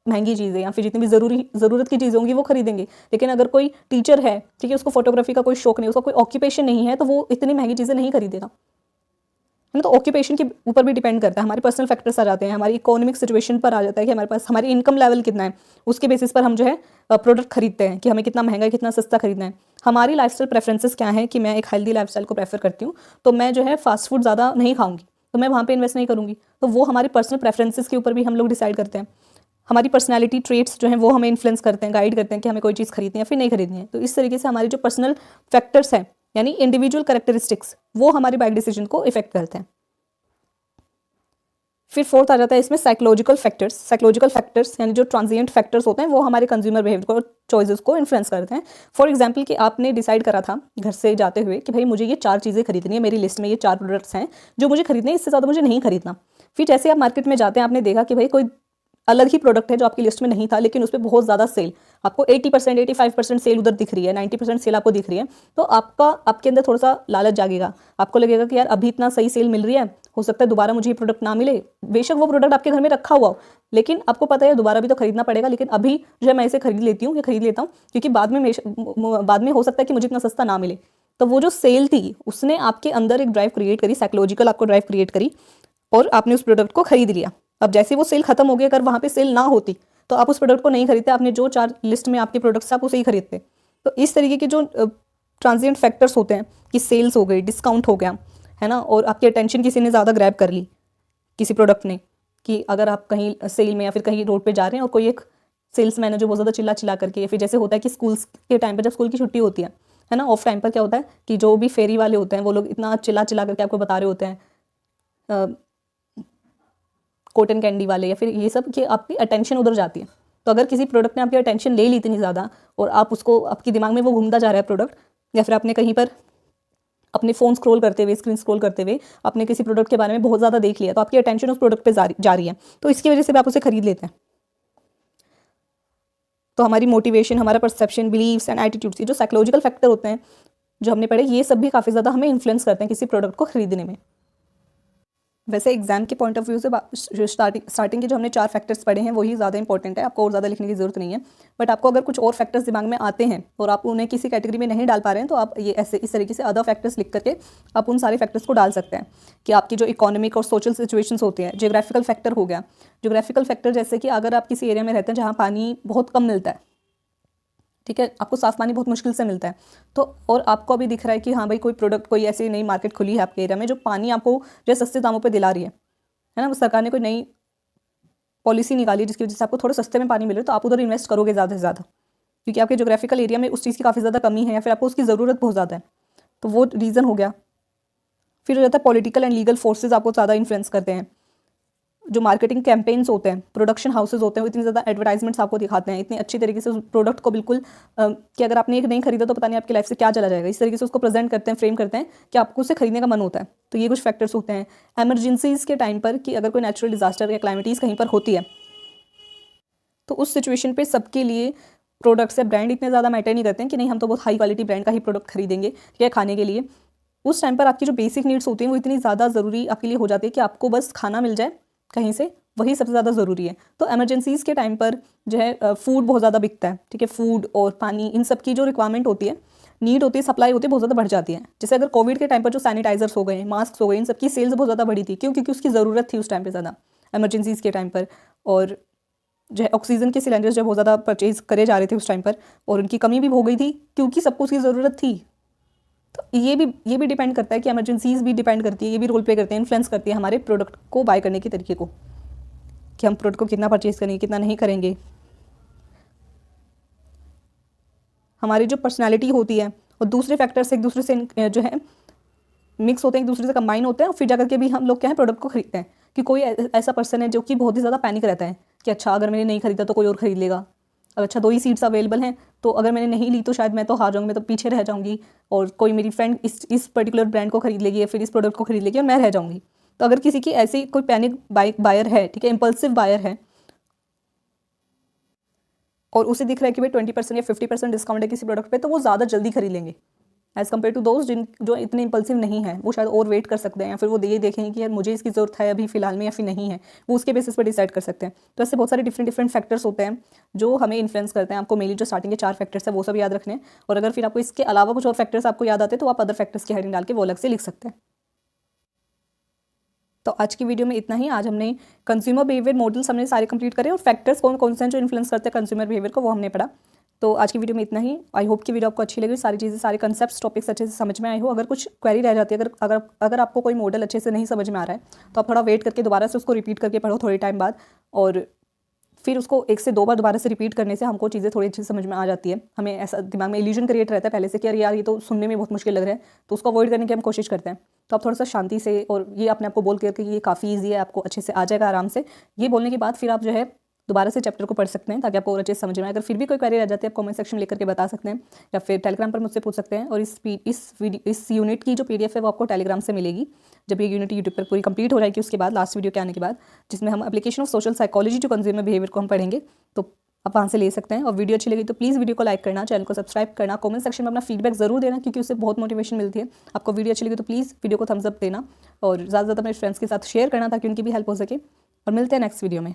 महंगी चीज़ें या फिर जितनी भी ज़रूरत की चीज़ें होंगी वो खरीदेंगे। लेकिन अगर कोई टीचर है, ठीक है, उसको फोटोग्राफी का कोई शौक नहीं, उसका कोई ऑक्यूपेशन नहीं है, तो वो इतनी महंगी चीज़ें नहीं खरीदेगा, है ना। तो ऑक्यूपेशन के ऊपर भी डिपेंड करता है। हमारे पर्सनल फैक्टर्स आ जाते हैं, हमारी इकोनॉमिक सिचुएशन पर आ जाता है कि हमारे पास हमारी इनकम लेवल कितना है, उसके बेसिस पर हम जो है प्रोडक्ट खरीदते हैं कि हमें कितना महंगा कितना सस्ता खरीदना है। हमारी लाइफस्टाइल प्रेफरेंसेस क्या है कि मैं एक हेल्दी लाइफस्टाइल को प्रेफर करती हूँ, तो मैं जो है फास्ट फूड ज़्यादा नहीं खाऊंगी, तो मैं वहाँ पे इन्वेस्ट नहीं करूँगी। तो वो हमारी पर्सनल प्रेफरेंसेस के ऊपर भी हम लोग डिसाइड करते हैं। हमारी पर्सनैलिटी ट्रेट्स जो हैं वो हमें इन्फ्लुएंस करते हैं, गाइड करते हैं कि हमें कोई चीज़ खरीदनी है या फिर नहीं खरीदनी है। तो इस तरीके से हमारी जो पर्सनल फैक्टर्स हैं यानी इंडिविजुअल कैरेक्टरिस्टिक्स, वो हमारे बाइक डिसीजन को इफेक्ट करते हैं। फिर फोर्थ आ जाता है इसमें साइकोलॉजिकल फैक्टर्स। साइकोलॉजिकल फैक्टर्स यानी जो ट्रांजिएंट फैक्टर्स होते हैं वो हमारे कंज्यूमर बिहेवियर को, चॉइसेस को इन्फ्लुएंस करते हैं। फॉर एग्जांपल कि आपने डिसाइड करा था घर से जाते हुए कि भाई मुझे ये 4 चीज़ें खरीदनी है, मेरी लिस्ट में ये 4 प्रोडक्ट्स हैं जो मुझे खरीदने हैं, इससे ज़्यादा मुझे नहीं खरीदना। फिर जैसे आप मार्केट में जाते हैं, आपने देखा कि भाई कोई अलग ही प्रोडक्ट है जो आपकी लिस्ट में नहीं था, लेकिन उस पर बहुत ज़्यादा सेल, आपको 80% 85% सेल उधर दिख रही है, 90% सेल आपको दिख रही है, तो आपके अंदर थोड़ा सा लालच जागेगा। आपको लगेगा कि यार अभी इतना सही सेल मिल रही है, हो सकता है दोबारा मुझे ये प्रोडक्ट ना मिले। बेशक वो प्रोडक्ट आपके घर में रखा हुआ हो, लेकिन आपको पता है दोबारा भी तो खरीदना पड़ेगा, लेकिन अभी जो है मैं इसे खरीद लेती हूँ या खरीद लेता हूँ, क्योंकि बाद में हो सकता है कि मुझे इतना सस्ता ना मिले। तो वो जो सेल थी उसने आपके अंदर एक ड्राइव क्रिएट करी, साइकोलॉजिकल आपको ड्राइव क्रिएट करी, और आपने उस प्रोडक्ट को खरीद लिया। अब जैसे वो सेल खत्म हो गई, अगर वहाँ पे सेल ना होती तो आप उस प्रोडक्ट को नहीं खरीदते, आपने जो 4 लिस्ट में आपके प्रोडक्ट्स आप उसे ही खरीदते। तो इस तरीके के जो ट्रांजिएंट फैक्टर्स होते हैं कि सेल्स हो गई, डिस्काउंट हो गया, है ना, और आपकी अटेंशन किसी ने ज़्यादा ग्रैब कर ली किसी प्रोडक्ट ने, कि अगर आप कहीं सेल में या फिर कहीं रोड पे जा रहे हैं और कोई एक सेल्समैन है जो बहुत ज़्यादा चिल्ला चिल्ला करके, या फिर जैसे होता है कि स्कूल्स के टाइम पर जब स्कूल की छुट्टी होती है ना, ऑफ टाइम पर क्या होता है कि जो भी फेरी वाले होते हैं वो लोग इतना चिल्ला चिल्ला करके आपको बता रहे होते हैं, कॉटन कैंडी वाले या फिर ये सब, कि आपकी अटेंशन उधर जाती है। तो अगर किसी प्रोडक्ट ने आपकी अटेंशन ले ली इतनी ज़्यादा और आप उसको, आपके दिमाग में वो घूमता जा रहा है प्रोडक्ट, या फिर आपने कहीं पर अपने फ़ोन स्क्रॉल करते हुए, स्क्रीन स्क्रॉल करते हुए आपने किसी प्रोडक्ट के बारे में बहुत ज़्यादा देख लिया, तो आपकी अटेंशन उस प्रोडक्ट पे जा रही है, तो इसकी वजह से भी आप उसे खरीद लेते हैं। तो हमारी मोटिवेशन, हमारा परसेप्शन, बिलीव्स एंड एटीट्यूड्स, ये जो साइकोलॉजिकल फैक्टर होते हैं जो हमने पढ़े, ये सब भी काफ़ी ज़्यादा हमें इन्फ्लुएंस करते हैं किसी प्रोडक्ट को खरीदने में। वैसे एग्जाम के पॉइंट ऑफ व्यू से स्टार्टिंग के जो हमने 4 फैक्टर्स पढ़े हैं वही ज़्यादा इंपॉर्टेंट है, आपको और ज़्यादा लिखने की ज़रूरत नहीं है। बट आपको अगर कुछ और फैक्टर्स दिमाग में आते हैं और आप उन्हें किसी कैटेगरी में नहीं डाल पा रहे हैं, तो आप ये ऐसे इस तरीके से अदर फैक्टर्स लिख करके आप उन सारे फैक्टर्स को डाल सकते हैं कि आपकी जो इकोनॉमिक और सोशल सिचुएशंस होती हैं। जियोग्राफिकल फैक्टर हो गया, जियोग्राफिकल फैक्टर जैसे कि अगर आप किसी एरिया में रहते हैं जहाँ पानी बहुत कम मिलता है, ठीक है, आपको साफ़ पानी बहुत मुश्किल से मिलता है, तो और आपको अभी दिख रहा है कि हाँ भाई कोई प्रोडक्ट, कोई ऐसी नई मार्केट खुली है आपके एरिया में जो पानी आपको जो है सस्ते दामों पे दिला रही है ना, वो सरकार ने कोई नई पॉलिसी निकाली जिसकी वजह से आपको थोड़ा सस्ते में पानी मिले, तो आप उधर इन्वेस्ट करोगे ज़्यादा से ज़्यादा, क्योंकि आपके जोग्राफिकल एरिया में उस चीज़ की काफ़ी ज़्यादा कमी है या फिर आपको उसकी ज़रूरत बहुत ज़्यादा है। तो वो रीज़न हो गया। फिर हो जाता है पॉलिटिकल एंड लीगल फोर्सेस आपको ज़्यादा इन्फ्लुएंस करते हैं। जो मार्केटिंग कैंपेन्स होते हैं, प्रोडक्शन हाउसेज होते हैं, वो इतनी ज़्यादा एडवर्टाइजमेंट्स आपको दिखाते हैं इतनी अच्छी तरीके से उस प्रोडक्ट को, बिल्कुल कि अगर आपने एक नहीं खरीदा तो पता नहीं आपकी लाइफ से क्या चला जाएगा, इस तरीके से उसको प्रेजेंट करते हैं, फ्रेम करते हैं कि आपको उसे खरीदने का मन होता है। तो ये कुछ फैक्टर्स होते हैं। एमरजेंसीज़ के टाइम पर, कि अगर कोई नेचुरल डिजास्टर या क्लाइमेटीज़ कहीं पर होती है, तो उस सिचुएशन पे सबके लिए प्रोडक्ट्स या ब्रांड इतने ज़्यादा मैटर नहीं करते हैं कि नहीं हम तो बहुत हाई क्वालिटी ब्रांड का ही प्रोडक्ट खरीदेंगे या खाने के लिए। उस टाइम पर आपकी जो बेसिक नीड्स होती हैं वो इतनी ज़्यादा ज़रूरी आपके लिए हो जाती है कि आपको बस खाना मिल जाए कहीं से, वही सबसे ज़्यादा ज़रूरी है। तो एमरजेंसीज़ के टाइम पर जो है फूड बहुत ज़्यादा बिकता है, ठीक है। फूड और पानी, इन सब की जो रिक्वायरमेंट होती है, नीड होती है, सप्लाई होती है, बहुत ज़्यादा बढ़ जाती है। जैसे अगर कोविड के टाइम पर जो सैनिटाइजर्स हो गए, मास्क हो गए, इन सब की सेल्स बहुत ज़्यादा बढ़ी थी। क्यों? क्योंकि उसकी ज़रूरत थी उस टाइम पर ज़्यादा, एमरजेंसीज़ के टाइम पर। और जो है ऑक्सीजन के सिलेंडर्स जब बहुत ज़्यादा परचेज करे जा रहे थे उस टाइम पर, और उनकी कमी भी हो गई थी क्योंकि सबको उसकी ज़रूरत थी। तो ये भी डिपेंड करता है कि एमरजेंसीज़ भी डिपेंड करती है, ये भी रोल प्ले करते हैं, इन्फ्लुएंस करती है हमारे प्रोडक्ट को बाय करने के तरीके को, कि हम प्रोडक्ट को कितना परचेज करेंगे, कितना नहीं करेंगे। हमारी जो पर्सनैलिटी होती है और दूसरे फैक्टर्स एक दूसरे से जो है मिक्स होते हैं, एक दूसरे से कंबाइन होते हैं, और फिर जाकर के भी हम लोग क्या है प्रोडक्ट को खरीदते हैं। कि कोई ऐसा पर्सन है जो कि बहुत ही ज़्यादा पैनिक रहता है कि अच्छा अगर मैंने नहीं खरीदा तो कोई और खरीद लेगा, अब अच्छा 2 ही सीट्स अवेलेबल हैं, तो अगर मैंने नहीं ली तो शायद मैं तो हार जाऊँगी, मैं तो पीछे रह जाऊँगी, और कोई मेरी फ्रेंड इस पर्टिकुलर ब्रांड को खरीद लेगी या फिर इस प्रोडक्ट को खरीद लेगी और मैं रह जाऊँगी। तो अगर किसी की ऐसी कोई पैनिक बायर है, ठीक है, इम्पल्सिव बायर है, और उसे दिख रहा है कि भाई 20% या 50% डिस्काउंट है किसी प्रोडक्ट पे, तो वो ज़्यादा जल्दी खरीद लेंगे एज़ कम्पेयर टू दोज जो इतने इंपल्सिव नहीं है। वो शायद और वेट कर सकते हैं, या फिर वो ये देखेंगे कि यार मुझे इसकी ज़रूरत है अभी फ़िलहाल में या फिर नहीं है, वो उसके बेसिस पर डिसाइड कर सकते हैं। तो ऐसे बहुत सारे डिफरेंट फैक्टर्स होते हैं जो हमें इन्फ्लुएंस करते हैं। आपको मेनली जो स्टार्टिंग के 4 फैक्टर्स है वो सब याद रखने हैं, और अगर फिर आपको इसके अलावा कुछ और फैक्टर्स आपको याद आते हैं तो आप अदर फैक्टर्स की हेडिंग डाल के वो अलग से लिख सकते हैं। तो आज की वीडियो में इतना ही। आज हमने कंज्यूमर बिहेवियर मॉडल्स हमने सारे कंप्लीट करे, और फैक्टर्स कौन कौन से हैं जो इन्फ्लुएंस करते हैं कंज्यूमर बिहेवियर को, वो हमने पढ़ा। तो आज की वीडियो में इतना ही। आई होप कि वीडियो आपको अच्छी लगी, सारी चीज़ें, सारे कंसेप्ट्स, टॉपिक्स अच्छे से समझ में आए हो। अगर कुछ क्वेरी रह जाती है, अगर आपको कोई मॉडल अच्छे से नहीं समझ में आ रहा है, तो आप थोड़ा वेट करके दोबारा से उसको रिपीट करके पढ़ो थोड़े टाइम बाद, और फिर उसको 1 से 2 बार दोबारा से रिपीट करने से हमको चीज़ें थोड़ी अच्छी से समझ में आ जाती है। हमें ऐसा दिमाग में इल्यूजन क्रिएट रहता है पहले से कि यार ये तो सुनने में बहुत मुश्किल लग रहा है, तो उसको अवॉइड करने की हम कोशिश करते हैं। तो आप थोड़ा सा शांति से, और ये अपने आप को बोल करके ये काफ़ी ईजी है, आपको अच्छे से आ जाएगा आराम से। ये बोलने के बाद फिर आप जो है दोबारा से चैप्टर को पढ़ सकते हैं, ताकि आपको और अच्छे से समझ में आए। अगर फिर भी कोई क्वेरी रह जाती है, आप कमेंट सेक्शन में लेकर के बता सकते हैं, या फिर टेलीग्राम पर मुझसे पूछ सकते हैं। और इस यूनिट की जो PDF है वो आपको टेलीग्राम से मिलेगी, जब ये यूनिट यूट्यूब पर पूरी कंप्लीट हो जाएगी उसके बाद, लास्ट वीडियो के आने के बाद, जिसमें हम application of social psychology to consumer behaviour को हम पढ़ेंगे। तो आप वहाँ से ले सकते हैं। और वीडियो अच्छी लगी तो प्लीज़ वीडियो को लाइक करना, चैनल को सब्सक्राइब करना, कमेंट सेक्शन में अपना फीडबैक ज़रूर देना, क्योंकि उससे बहुत मोटिवेशन मिलती है। आपको वीडियो अच्छी लगी तो प्लीज़ वीडियो को थम्स अप देना, और ज़्यादा से ज़्यादा अपने फ्रेंड्स के साथ शेयर करना ताकि उनकी भी हेल्प हो सके। और मिलते हैं नेक्स्ट वीडियो में।